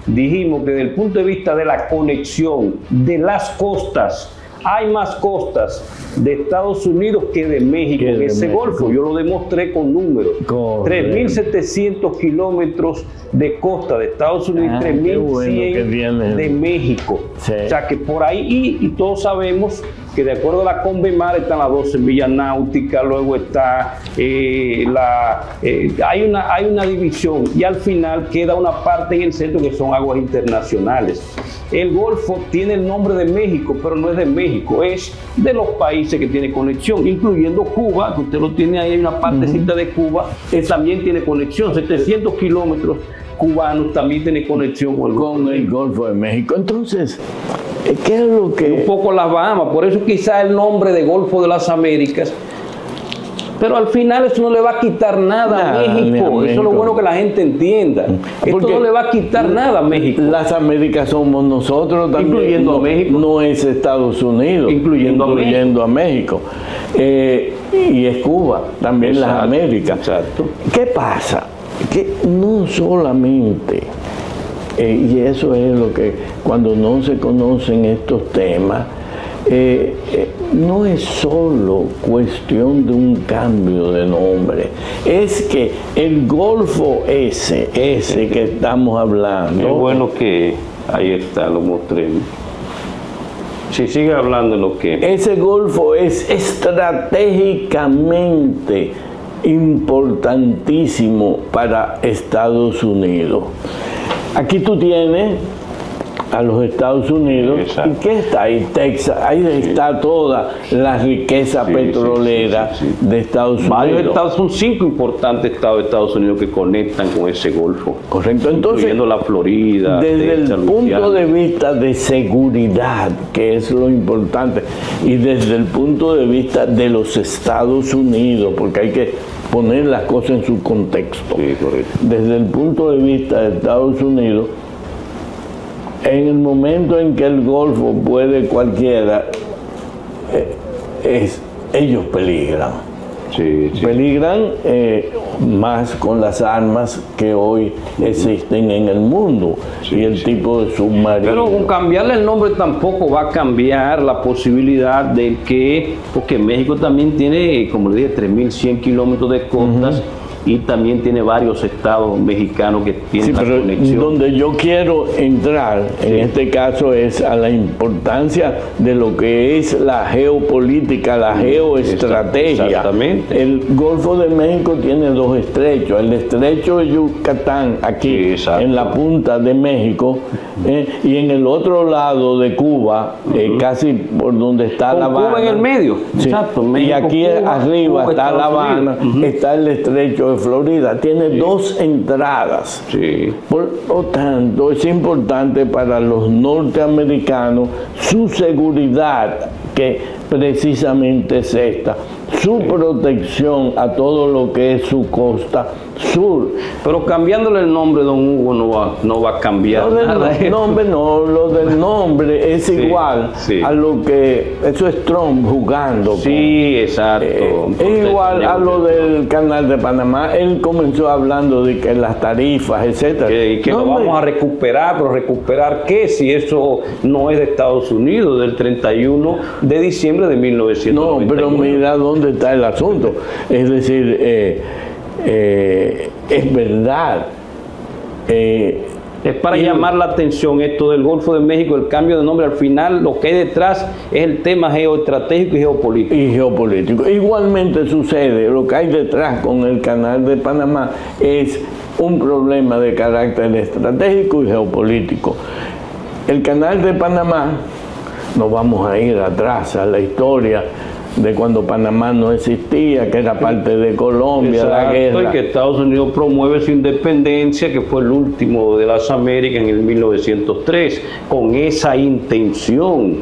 dijimos que desde el punto de vista de la conexión de las costas, hay más costas de Estados Unidos que de México en ese Golfo. Yo lo demostré con números. 3.700 kilómetros de costa de Estados Unidos y 3.100 de México. O sea que por ahí, y todos sabemos que de acuerdo a la Convemar están las 12 millas náuticas, luego está hay una división y al final queda una parte en el centro que son aguas internacionales. El Golfo tiene el nombre de México, pero no es de México, es de los países que tiene conexión, incluyendo Cuba, que usted lo tiene ahí, hay una partecita de Cuba, que también tiene conexión, 700 kilómetros cubanos también tiene conexión con el Golfo de México. Entonces, ¿qué es lo que...? Un poco las Bahamas, por eso quizá el nombre de Golfo de las Américas, pero al final eso no le va a quitar nada a México. Eso es lo bueno que la gente entienda. Esto no le va a quitar nada a México. Las Américas somos nosotros también. Incluyendo a México. No es Estados Unidos. Incluyendo a México. Y es Cuba, también las Américas. Exacto. ¿Qué pasa? Que no solamente, y eso es lo que cuando no se conocen estos temas, no es solo cuestión de un cambio de nombre, es que el Golfo ese que estamos hablando... Es bueno que ahí está, lo mostré. Si sigue hablando de lo que... Ese Golfo es estratégicamente importantísimo para Estados Unidos. Aquí tú tienes a los Estados Unidos. Exacto. ¿Y qué está ahí? Texas. Ahí está toda la riqueza petrolera de Estados Unidos. Varios estados, son 5 importantes estados de Estados Unidos que conectan con ese golfo. Correcto. Entonces, incluyendo la Florida. desde el Texas, punto Luisiana. de vista de seguridad, que es lo importante, y desde el punto de vista de los Estados Unidos, porque hay que poner las cosas en su contexto. Sí, correcto. Desde el punto de vista de Estados Unidos, en el momento en que el Golfo puede cualquiera, ellos peligran. Sí, sí. Peligran más con las armas que hoy existen en el mundo y el tipo de submarino. Pero con cambiarle el nombre tampoco va a cambiar la posibilidad de que, porque México también tiene, como le dije, 3.100 kilómetros de costas y también tiene varios estados mexicanos que tienen la pero conexión. donde yo quiero entrar en este caso es a la importancia de lo que es la geopolítica, la geoestrategia. Exactamente. El Golfo de México tiene 2 estrechos, el estrecho de Yucatán aquí Sí, en la punta de México y en el otro lado de Cuba, casi por donde está Con La Habana. Cuba en el medio. Sí. Exacto. Y México, aquí Cuba, arriba Cuba, está La Estados Habana, Unidos. está el estrecho de Florida, tiene 2 entradas. Sí. Por lo tanto, es importante para los norteamericanos su seguridad, que precisamente es esta, su protección a todo lo que es su costa sur. Pero cambiándole el nombre, don Hugo, no va a cambiar Lo nada. del nombre no, lo del nombre es igual sí. a lo que, eso es Trump jugando. Sí, exacto. Es igual a lo del Canal de Panamá. Él comenzó hablando de que las tarifas, etcétera. Que lo vamos a recuperar, pero ¿recuperar qué? Si eso no es de Estados Unidos, del 31 de diciembre de 1991. No, pero mira dónde está el asunto. Es decir, es verdad. Es para llamar la atención esto del Golfo de México, el cambio de nombre. Al final, lo que hay detrás es el tema geoestratégico y geopolítico. Y geopolítico. Igualmente sucede, lo que hay detrás con el Canal de Panamá es un problema de carácter estratégico y geopolítico. El Canal de Panamá, no vamos a ir atrás a la historia de cuando Panamá no existía, que era parte de Colombia, Exacto, la guerra. y que Estados Unidos promueve su independencia, que fue el último de las Américas en el 1903, con esa intención.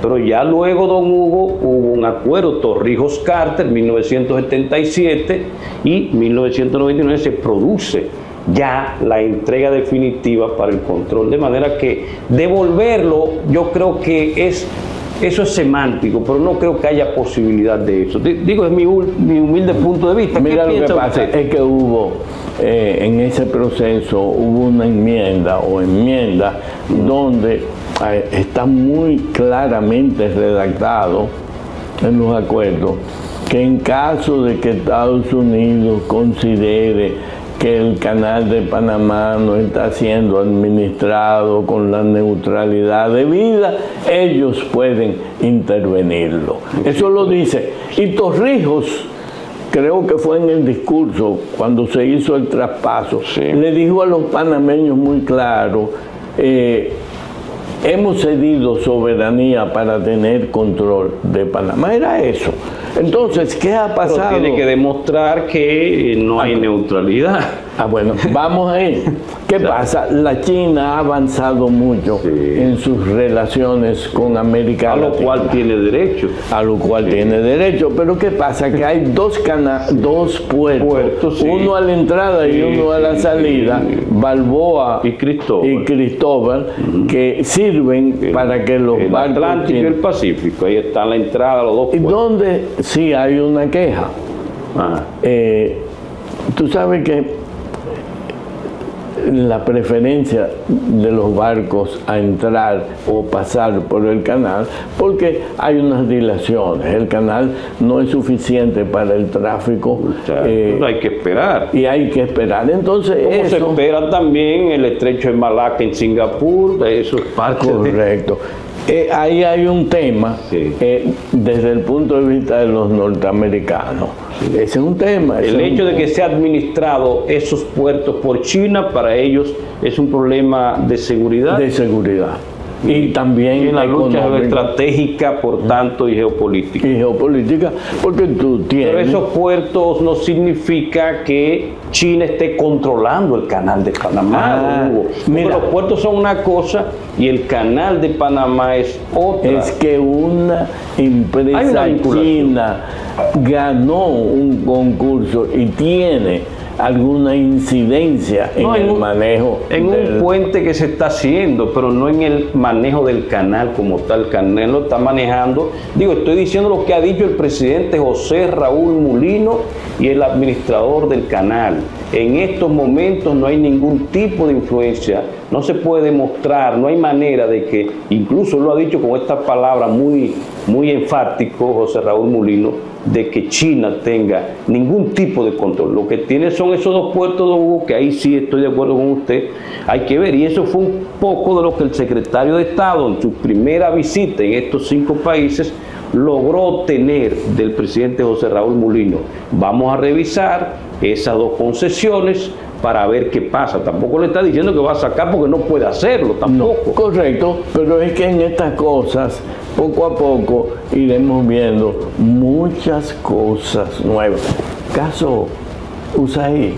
Pero ya luego, don Hugo, hubo un acuerdo, Torrijos-Carter, 1977, y 1999 se produce ya la entrega definitiva para el control. De manera que devolverlo, yo creo que eso es semántico, pero no creo que haya posibilidad de eso. Digo, es mi humilde punto de vista. Mira, lo que pasa usted? es que hubo, en ese proceso, hubo una enmienda donde está muy claramente redactado en los acuerdos que en caso de que Estados Unidos considere que el Canal de Panamá no está siendo administrado con la neutralidad debida, ellos pueden intervenirlo. Eso lo dice. Y Torrijos, creo que fue en el discurso, cuando se hizo el traspaso, le dijo a los panameños muy claro, hemos cedido soberanía para tener control de Panamá. Era eso. Entonces, ¿qué ha pasado? Pero tiene que demostrar que no hay neutralidad. Bueno, vamos ahí. ¿Qué pasa? La China ha avanzado mucho en sus relaciones con América Latina. A lo cual tiene derecho. A lo cual tiene derecho. Pero ¿qué pasa? Que hay dos puertos, uno a la entrada y uno a la salida, Balboa y Cristóbal, que sirven para que los el barcos... Atlántico y el Pacífico. Ahí está la entrada, los dos ¿Y puertos. dónde sí hay una queja? Tú sabes que la preferencia de los barcos a entrar o pasar por el canal, porque hay unas dilaciones, el canal no es suficiente para el tráfico. Hay que esperar. Y hay que esperar. Entonces, como eso, se espera también el estrecho de Malaca en Singapur, eso es parte correcto. Ahí hay un tema desde el punto de vista de los norteamericanos. Ese es un tema. El hecho de que sea administrado esos puertos por China, para ellos es un problema de seguridad. De seguridad. y también en la lucha económica, estratégica, por tanto, y geopolítica. Porque tú tienes... Pero esos puertos no significa que China esté controlando el canal de Panamá. Mira, los puertos son una cosa y el canal de Panamá es otra. Es que una empresa china ganó un concurso y tiene alguna incidencia en el manejo. En un puente que se está haciendo, pero no en el manejo del canal como tal. El canal lo está manejando. Estoy diciendo lo que ha dicho el presidente José Raúl Mulino y el administrador del canal. En estos momentos no hay ningún tipo de influencia, no se puede demostrar, no hay manera de que, incluso lo ha dicho con esta palabra muy enfático José Raúl Mulino, de que China tenga ningún tipo de control. Lo que tiene son esos dos puertos, don Hugo, que ahí sí estoy de acuerdo con usted, hay que ver, y eso fue un poco de lo que el secretario de Estado en su primera visita en estos 5 países logró obtener del presidente José Raúl Mulino. Vamos a revisar esas 2 concesiones para ver qué pasa. Tampoco le está diciendo que va a sacar porque no puede hacerlo tampoco. No, correcto, pero es que en estas cosas, poco a poco, iremos viendo muchas cosas nuevas. Caso USAID,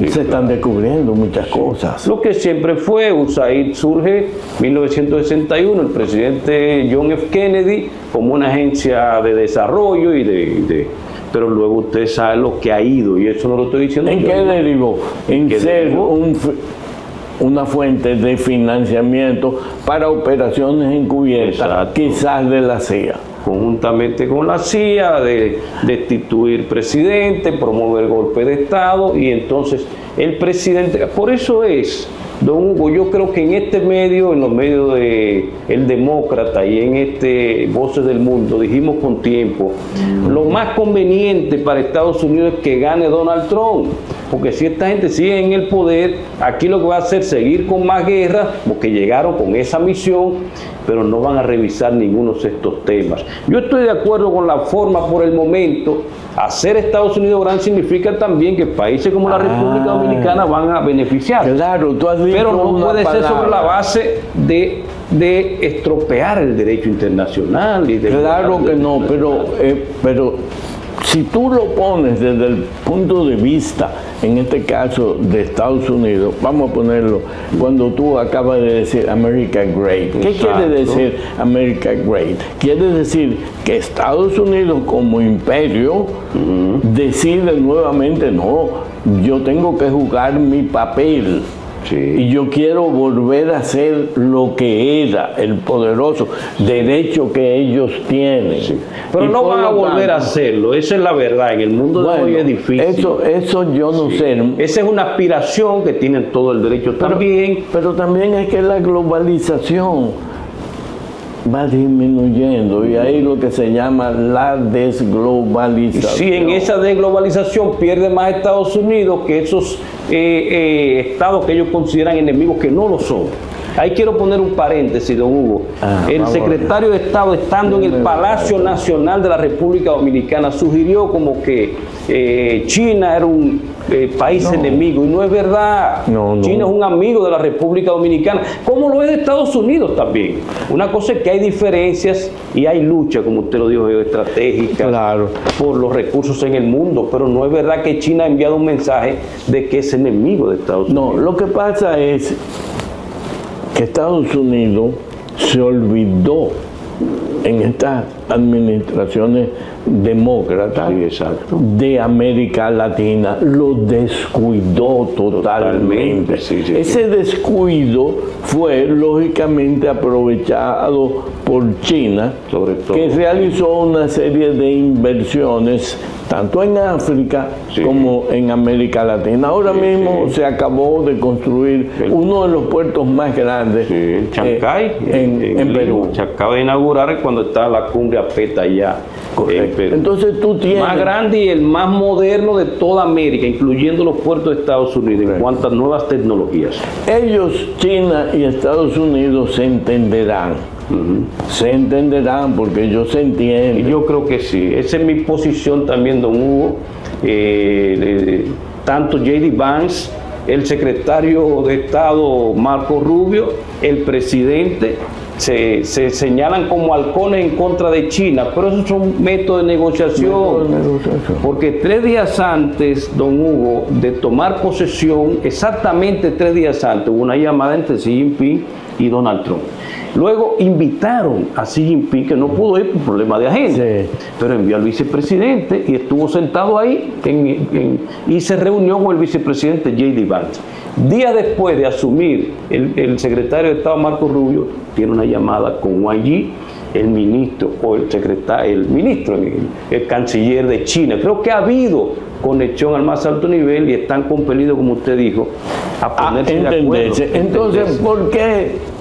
se están descubriendo muchas cosas. Lo que siempre fue, USAID surge en 1961, el presidente John F. Kennedy como una agencia de desarrollo pero luego usted sabe lo que ha ido, y eso no lo estoy diciendo yo. ¿En qué derivó? En ser una fuente de financiamiento para operaciones encubiertas, quizás de la CIA. Conjuntamente con la CIA, de destituir presidente, promover golpe de Estado, y entonces el presidente, por eso es, don Hugo, yo creo que en este medio, en los medios de El Demócrata y en Voces del Mundo, dijimos con tiempo, lo más conveniente para Estados Unidos es que gane Donald Trump, porque si esta gente sigue en el poder, aquí lo que va a hacer es seguir con más guerras, porque llegaron con esa misión, pero no van a revisar ninguno de estos temas. Yo estoy de acuerdo con la forma por el momento. Hacer Estados Unidos gran significa también que países como la República Dominicana van a beneficiar. Claro, tú has dicho, pero no puede ser sobre la base de estropear el derecho internacional. Claro que no, pero si tú lo pones desde el punto de vista, en este caso de Estados Unidos, vamos a ponerlo, cuando tú acabas de decir America Great, ¿qué quiere decir America Great? Quiere decir que Estados Unidos como imperio decide nuevamente, no, yo tengo que jugar mi papel. Sí. Y yo quiero volver a ser lo que era, el poderoso derecho que ellos tienen. Sí. Pero no van a volver a hacerlo, esa es la verdad, en el mundo de hoy es difícil. Eso yo no sé. Esa es una aspiración que tienen todo el derecho también. Pero también es que la globalización va disminuyendo y ahí lo que se llama la desglobalización. Sí, en esa desglobalización pierde más Estados Unidos que esos estados que ellos consideran enemigos, que no lo son. Ahí quiero poner un paréntesis, don Hugo. El secretario de Estado, estando en el Palacio Nacional de la República Dominicana, sugirió como que China era un país enemigo, y no es verdad. China es un amigo de la República Dominicana, como lo es de Estados Unidos también. Una cosa es que hay diferencias y hay lucha, como usted lo dijo, geoestratégica, por los recursos en el mundo, pero no es verdad que China ha enviado un mensaje de que es enemigo de Estados Unidos. No, lo que pasa es que Estados Unidos se olvidó en estas administraciones demócratas de América Latina, lo descuidó totalmente. Ese descuido fue lógicamente aprovechado por China, sobre todo, que realizó una serie de inversiones tanto en África como en América Latina. Ahora mismo se acabó de construir uno de los puertos más grandes Chancay, en Perú. Se acaba de inaugurar cuando está la cumbre Apeta allá en Perú. Entonces tú tienes... Más grande y el más moderno de toda América, incluyendo los puertos de Estados Unidos, en cuanto a nuevas tecnologías. Ellos, China y Estados Unidos, se entenderán. Se entenderán porque ellos se entienden. Y yo creo que sí. Esa es mi posición también, don Hugo. Tanto J.D. Vance el secretario de Estado Marco Rubio, el presidente, se señalan como halcones en contra de China, pero esos son métodos de negociación, porque 3 días antes, don Hugo, de tomar posesión, exactamente 3 días antes, hubo una llamada entre Xi Jinping y Donald Trump. Luego invitaron a Xi Jinping, que no pudo ir por problema de agenda, sí, pero envió al vicepresidente y estuvo sentado ahí y se reunió con el vicepresidente J.D. Vance. Días después de asumir el secretario de Estado Marco Rubio, tiene una llamada con Wang Yi, el ministro, o el canciller de China. Creo que ha habido conexión al más alto nivel y están compelidos, como usted dijo, a ponerse de acuerdo. Entonces, ¿por qué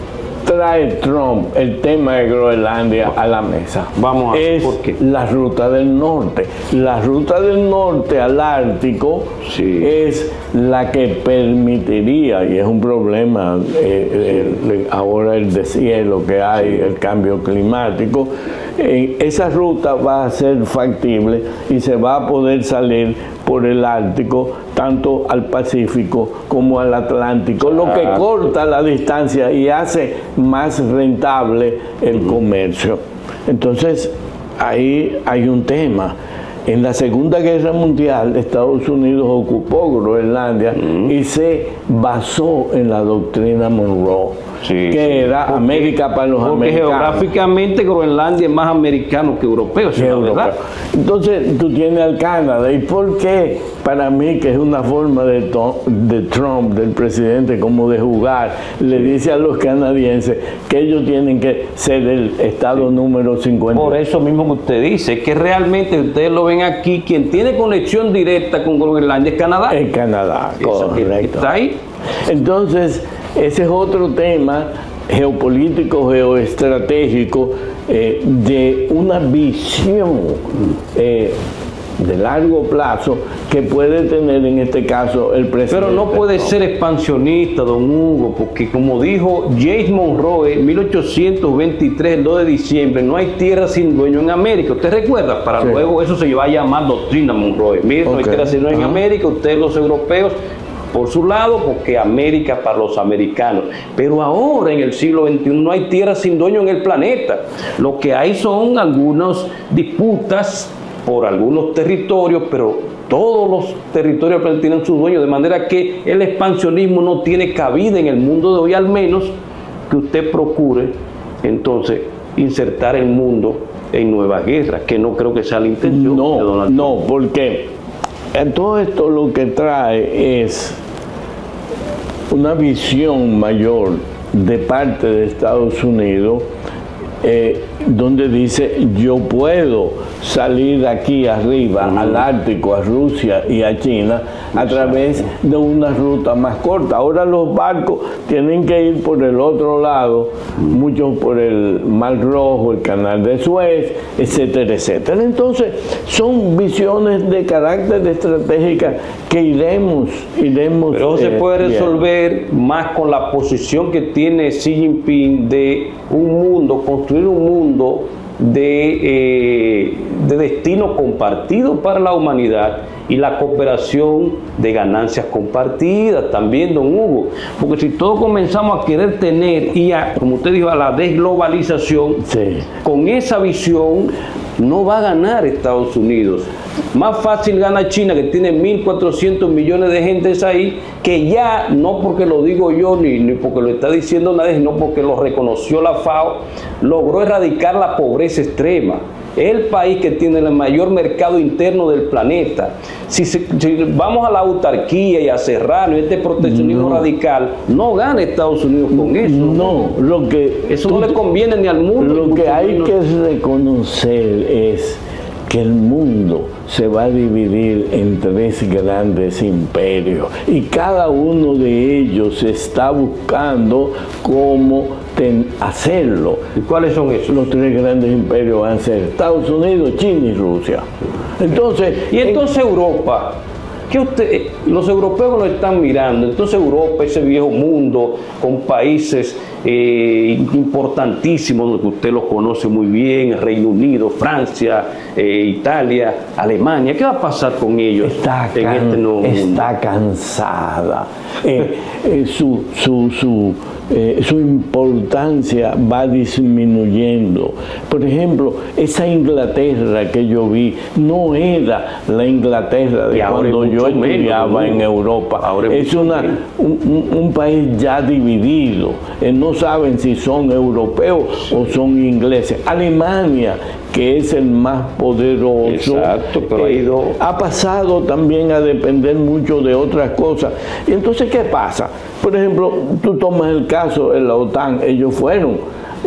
trae Trump el tema de Groenlandia a la mesa? Vamos a ver por qué. La ruta del norte. La ruta del norte al Ártico, sí, es la que permitiría, y es un problema ahora el deshielo que hay, el cambio climático, esa ruta va a ser factible y se va a poder salir por el Ártico, tanto al Pacífico como al Atlántico, lo que corta la distancia y hace más rentable el comercio. Entonces, ahí hay un tema. En la Segunda Guerra Mundial, Estados Unidos ocupó Groenlandia y se basó en la doctrina Monroe, que era América para los americanos. Geográficamente Groenlandia es más americano que europeo, ¿verdad? Entonces tú tienes al Canadá. ¿Y por qué? Para mí, que es una forma de Trump, del presidente, como de jugar, le dice a los canadienses que ellos tienen que ser el estado número 50. Por eso mismo que usted dice, que realmente ustedes lo ven aquí, quien tiene conexión directa con Groenlandia es Canadá. Es Canadá, correcto. Está ahí. Entonces, ese es otro tema geopolítico, geoestratégico, de una visión de largo plazo que puede tener en este caso el presidente. Pero no puede ser expansionista, don Hugo, porque como dijo James Monroe en 1823, el 2 de diciembre, no hay tierra sin dueño en América. ¿Usted recuerda? Para luego eso se va a llamar doctrina Monroe. Mire, no hay tierra sin dueño en América, ustedes los europeos por su lado, porque América para los americanos. Pero ahora, en el siglo XXI, no hay tierra sin dueño en el planeta. Lo que hay son algunas disputas por algunos territorios, pero todos los territorios tienen sus dueños, de manera que el expansionismo no tiene cabida en el mundo de hoy, al menos que usted procure, entonces, insertar el mundo en nuevas guerras, que no creo que sea la intención de Donald Trump. No, porque todo esto lo que trae es una visión mayor de parte de Estados Unidos, donde dice: yo puedo salir aquí arriba al Ártico, a Rusia y a China a través de una ruta más corta. Ahora los barcos tienen que ir por el otro lado, muchos por el Mar Rojo, el Canal de Suez, etcétera, etcétera. Entonces son visiones de carácter estratégica que iremos. Pero se puede resolver más con la posición que tiene Xi Jinping de un mundo, construir un mundo de destino compartido para la humanidad y la cooperación de ganancias compartidas también, don Hugo, porque si todos comenzamos a querer tener como usted dijo, a la desglobalización, con esa visión no va a ganar Estados Unidos. Más fácil gana China, que tiene 1.400 millones de gentes ahí, que ya, no porque lo digo yo, ni porque lo está diciendo nadie, sino porque lo reconoció la FAO, logró erradicar la pobreza extrema. Es el país que tiene el mayor mercado interno del planeta. Si vamos a la autarquía y a cerrarnos, este proteccionismo radical, no gana Estados Unidos con eso. Eso no le conviene ni al mundo. Lo que hay que reconocer es que el mundo se va a dividir en 3 grandes imperios y cada uno de ellos está buscando cómo hacerlo. ¿Y cuáles son esos? Los 3 grandes imperios van a ser Estados Unidos, China y Rusia. Entonces Europa, los europeos nos están mirando, entonces Europa, ese viejo mundo con países importantísimos, que usted los conoce muy bien, el Reino Unido, Francia, Italia, Alemania. ¿Qué va a pasar con ellos en este nuevo mundo? Está cansada. Su importancia va disminuyendo. Por ejemplo, esa Inglaterra que yo vi no era la Inglaterra de cuando yo estudiaba en Europa. Es un país ya dividido. No saben si son europeos o son ingleses. Alemania, que es el más poderoso, pero ha pasado también a depender mucho de otras cosas. Y entonces, ¿qué pasa? Por ejemplo, tú tomas el caso de la OTAN, ellos fueron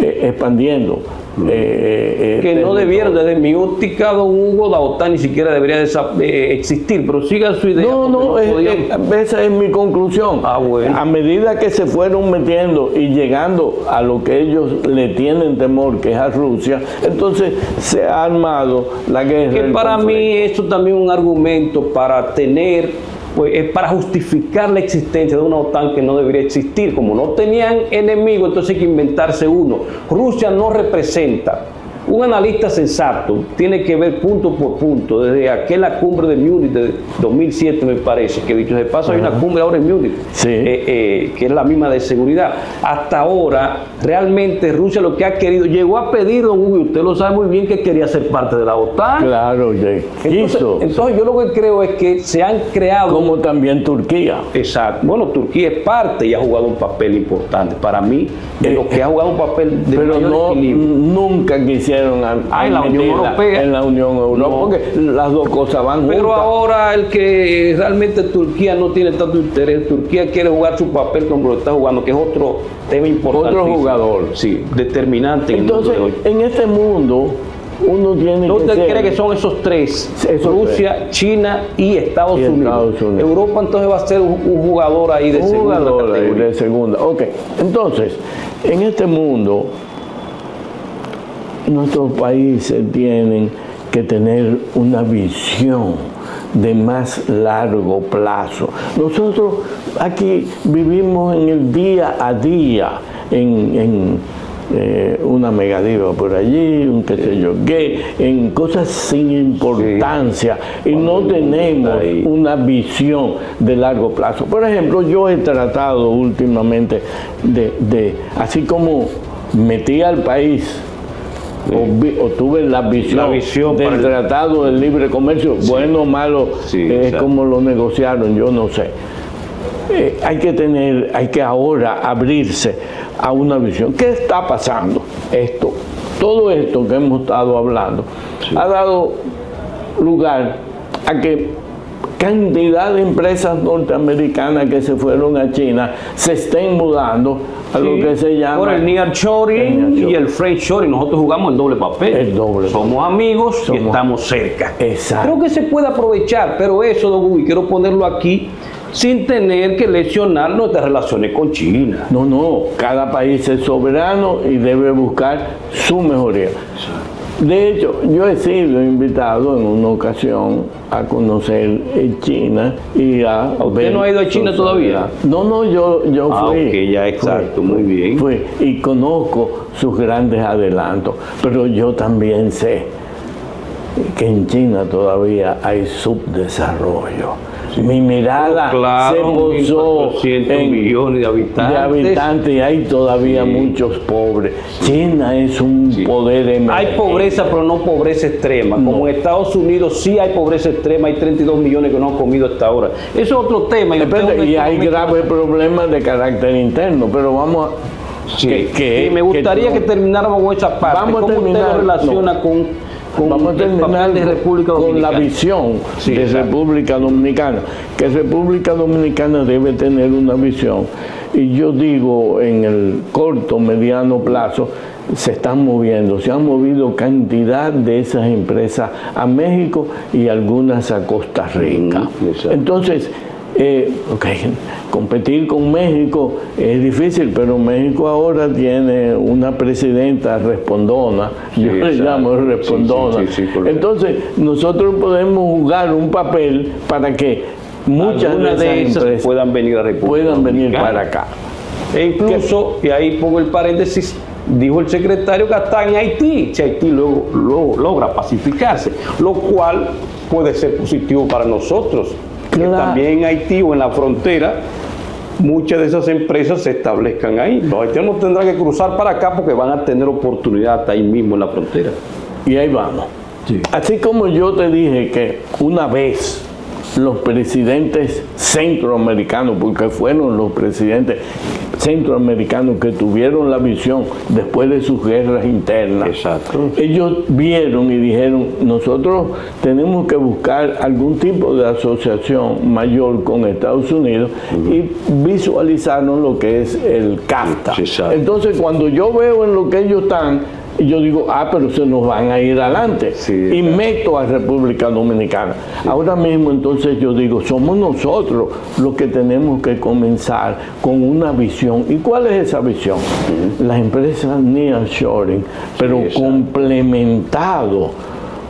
expandiendo. Que no debieron, desde mi óptica, don Hugo, la OTAN ni siquiera debería existir, pero siga su idea. Esa es mi conclusión. Bueno. A medida que se fueron metiendo y llegando a lo que ellos le tienen temor, que es a Rusia, entonces se ha armado la guerra. Que para mí esto también es un argumento para tener, pues, es para justificar la existencia de una OTAN que no debería existir. Como no tenían enemigos, entonces hay que inventarse uno. Rusia no representa. Un analista sensato tiene que ver punto por punto, desde aquella cumbre de Múnich de 2007, me parece, que dicho de paso hay una cumbre ahora en Múnich, que es la misma de seguridad. Hasta ahora, realmente Rusia lo que ha querido, llegó a pedir, don Hugo, usted lo sabe muy bien, que quería ser parte de la OTAN. Claro, entonces yo lo que creo es que se han creado... Como también Turquía. Exacto. Bueno, Turquía es parte y ha jugado un papel importante. Para mí, de lo que ha jugado un papel de mayor equilibrio. Nunca quisieron en la Unión Europea. En la Unión Europea, porque las dos cosas van juntas. Pero ahora el que realmente Turquía no tiene tanto interés, Turquía quiere jugar su papel como lo está jugando, que es otro tema importante. Otro jugador. Sí, determinante. Entonces, en este mundo, uno tiene que ¿usted cree que son esos tres? Rusia, China y Estados Unidos. Europa entonces va a ser un jugador ahí de segunda. Ok, entonces, en este mundo, nuestros países tienen que tener una visión de más largo plazo. Nosotros aquí vivimos en el día a día, en una megadiva por allí, un qué sé yo qué, en cosas sin importancia, y no tenemos una visión de largo plazo. Por ejemplo, yo he tratado últimamente de así como metí al país, o tuve la visión del Tratado del Libre Comercio, bueno o malo, es como lo negociaron, yo no sé. Hay que ahora abrirse a una visión. ¿Qué está pasando? Todo esto que hemos estado hablando ha dado lugar a que cantidad de empresas norteamericanas que se fueron a China se estén mudando a lo que se llama por el nearshoring y el friendshoring. Nosotros jugamos el doble papel. Somos amigos y estamos cerca. Exacto. Creo que se puede aprovechar, pero eso, don Hugo, quiero ponerlo aquí sin tener que lesionar nuestras relaciones con China. No, cada país es soberano y debe buscar su mejoría. De hecho, yo he sido invitado en una ocasión a conocer China y a... ¿Usted no ha ido a China todavía? No, yo fui. Ok, ya, exacto, muy bien. Fui y conozco sus grandes adelantos, pero yo también sé que en China todavía hay subdesarrollo. Mi mirada se posó en millones de habitantes y hay todavía muchos pobres. China es un poder emergente. Hay pobreza, pero no pobreza extrema. Como en Estados Unidos sí hay pobreza extrema, hay 32 millones que no han comido hasta ahora. Eso es otro tema. Y hay graves problemas de carácter interno, pero vamos a... me gustaría que termináramos con esa parte. Vamos a terminar, ¿cómo usted lo relaciona vamos a terminar de República Dominicana? Con la visión de República Dominicana, que República Dominicana debe tener una visión, y yo digo en el corto, mediano plazo, se han movido cantidad de esas empresas a México y algunas a Costa Rica. Entonces, competir con México es difícil, pero México ahora tiene una presidenta respondona, yo le llamo respondona. Entonces, nosotros podemos jugar un papel para que muchas de esas empresas puedan venir a República puedan venir para acá. E incluso, y ahí pongo el paréntesis, dijo el secretario que está en Haití, si Haití luego logra pacificarse, lo cual puede ser positivo para nosotros. Claro. Que también en Haití o en la frontera, muchas de esas empresas se establezcan ahí. Los haitianos no tendrán que cruzar para acá porque van a tener oportunidad hasta ahí mismo en la frontera. Y ahí vamos. Sí. Así como yo te dije que una vez los presidentes centroamericanos, porque fueron los presidentes centroamericanos que tuvieron la visión después de sus guerras internas. Exacto. Ellos vieron y dijeron, nosotros tenemos que buscar algún tipo de asociación mayor con Estados Unidos y visualizaron lo que es el CAFTA. Exacto. Entonces, cuando yo veo en lo que ellos están, yo digo, pero se nos van a ir adelante. Sí, y meto a República Dominicana. Sí. Ahora mismo, entonces, yo digo, somos nosotros los que tenemos que comenzar con una visión. ¿Y cuál es esa visión? Las empresas nearshoring, pero complementado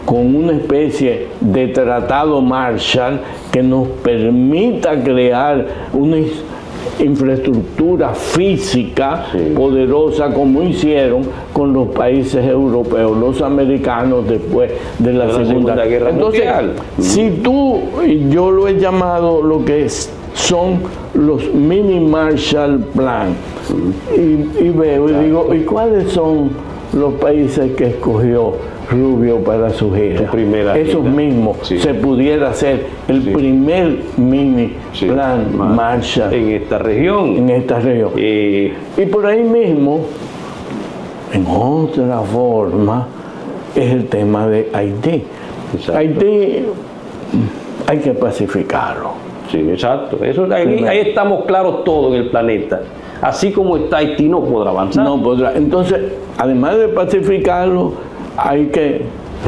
con una especie de tratado Marshall que nos permita crear una infraestructura física poderosa, como hicieron con los países europeos, los americanos después de la Segunda Guerra Mundial. Si tú, yo lo he llamado lo que son los mini Marshall Plan, y veo y digo, ¿y cuáles son los países que escogió Rubio para su gira? Esos mismos, se pudiera hacer el primer mini plan Marshall en esta región. Y por ahí mismo, en otra forma, es el tema de Haití. Exacto. Haití hay que pacificarlo. Sí, exacto. Ahí estamos claros todos en el planeta. Así como está Haití, no podrá avanzar. No podrá. Entonces, además de pacificarlo, hay que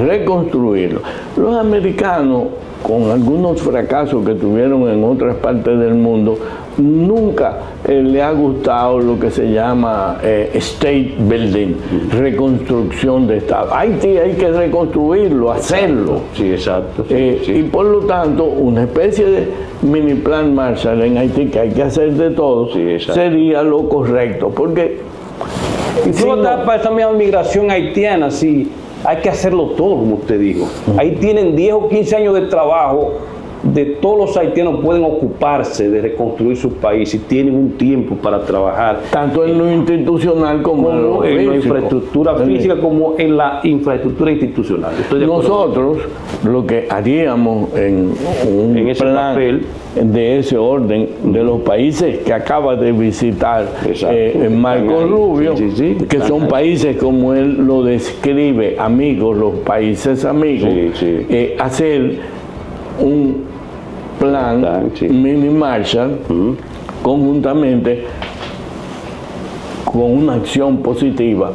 reconstruirlo. Los americanos, con algunos fracasos que tuvieron en otras partes del mundo, nunca le ha gustado lo que se llama state building, reconstrucción de Estado. Haití hay que reconstruirlo, hacerlo. Sí, exacto. Y por lo tanto, una especie de mini plan Marshall en Haití, que hay que hacer de todo, sería lo correcto, porque incluso para esa misma migración haitiana, sí, hay que hacerlo todo, como usted dijo. Ahí tienen 10 o 15 años de trabajo, de todos los haitianos pueden ocuparse de reconstruir su país y tienen un tiempo para trabajar. Tanto en lo institucional como en la infraestructura física, como en la infraestructura institucional. Nosotros lo que haríamos en ese plan papel, de ese orden, de los países que acaba de visitar Marco Rubio, que son países como él lo describe, amigos, los países amigos, hacer un plan mini Marshall conjuntamente con una acción positiva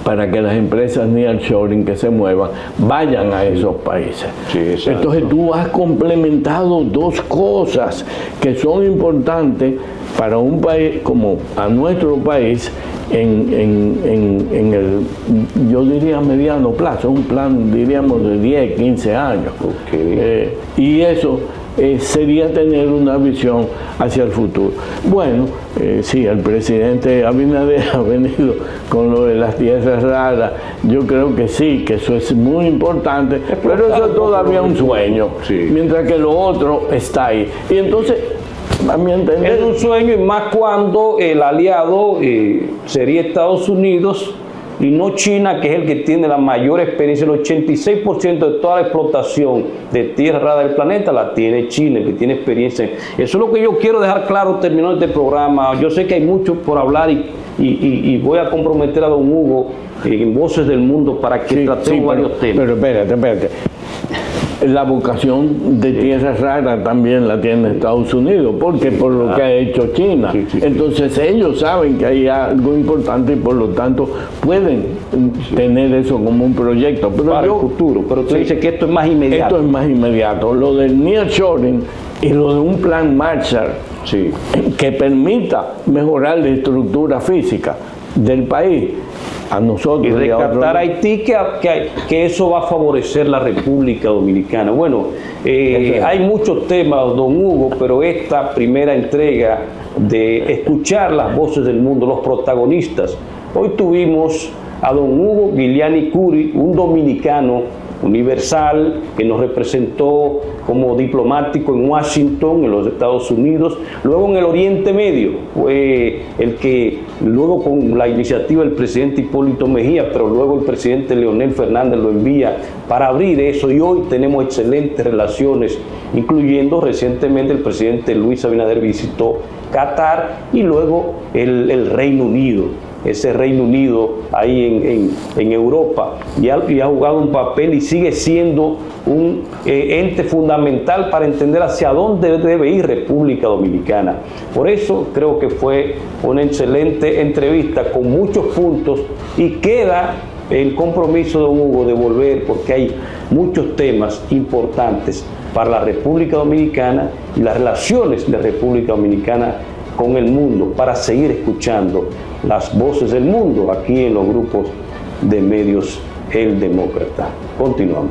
para que las empresas nearshoring que se muevan vayan a esos países. Entonces tú has complementado dos cosas que son importantes para un país como a nuestro país en el, yo diría, mediano plazo, un plan, diríamos, de 10, 15 años. Y eso sería tener una visión hacia el futuro. Bueno, sí, el presidente Abinader ha venido con lo de las tierras raras. Yo creo que sí, que eso es muy importante, pero eso es todavía un sueño, mientras que lo otro está ahí. Y entonces, a mi entender, es un sueño, y más cuando el aliado sería Estados Unidos y no China, que es el que tiene la mayor experiencia. El 86% de toda la explotación de tierra rara del planeta la tiene China, el que tiene experiencia. Eso es lo que yo quiero dejar claro terminando este programa. Yo sé que hay mucho por hablar y voy a comprometer a don Hugo en Voces del Mundo para que tratemos varios temas. Pero espérate. La vocación de tierras raras también la tiene Estados Unidos, porque por lo que ha hecho China. Entonces ellos saben que hay algo importante y por lo tanto pueden tener eso como un proyecto. Pero para el futuro. Pero tú dices que esto es más inmediato. Esto es más inmediato. Lo del nearshoring y lo de un plan Marshall que permita mejorar la estructura física del país. a nosotros. Y rescatar a Haití, que eso va a favorecer la República Dominicana. Bueno, hay muchos temas, don Hugo, pero esta primera entrega de escuchar las voces del mundo, los protagonistas. Hoy tuvimos a don Hugo Giuliani Curi, un dominicano universal que nos representó como diplomático en Washington, en los Estados Unidos, luego en el Oriente Medio, fue el que luego con la iniciativa del presidente Hipólito Mejía, pero luego el presidente Leonel Fernández lo envía para abrir eso, y hoy tenemos excelentes relaciones, incluyendo recientemente el presidente Luis Abinader visitó Qatar y luego el Reino Unido. Ese Reino Unido ahí en Europa, y ha jugado un papel y sigue siendo un ente fundamental para entender hacia dónde debe ir República Dominicana. Por eso creo que fue una excelente entrevista con muchos puntos, y queda el compromiso de don Hugo de volver, porque hay muchos temas importantes para la República Dominicana y las relaciones de República Dominicana con el mundo, para seguir escuchando las voces del mundo aquí en los grupos de medios El Demócrata. Continuamos.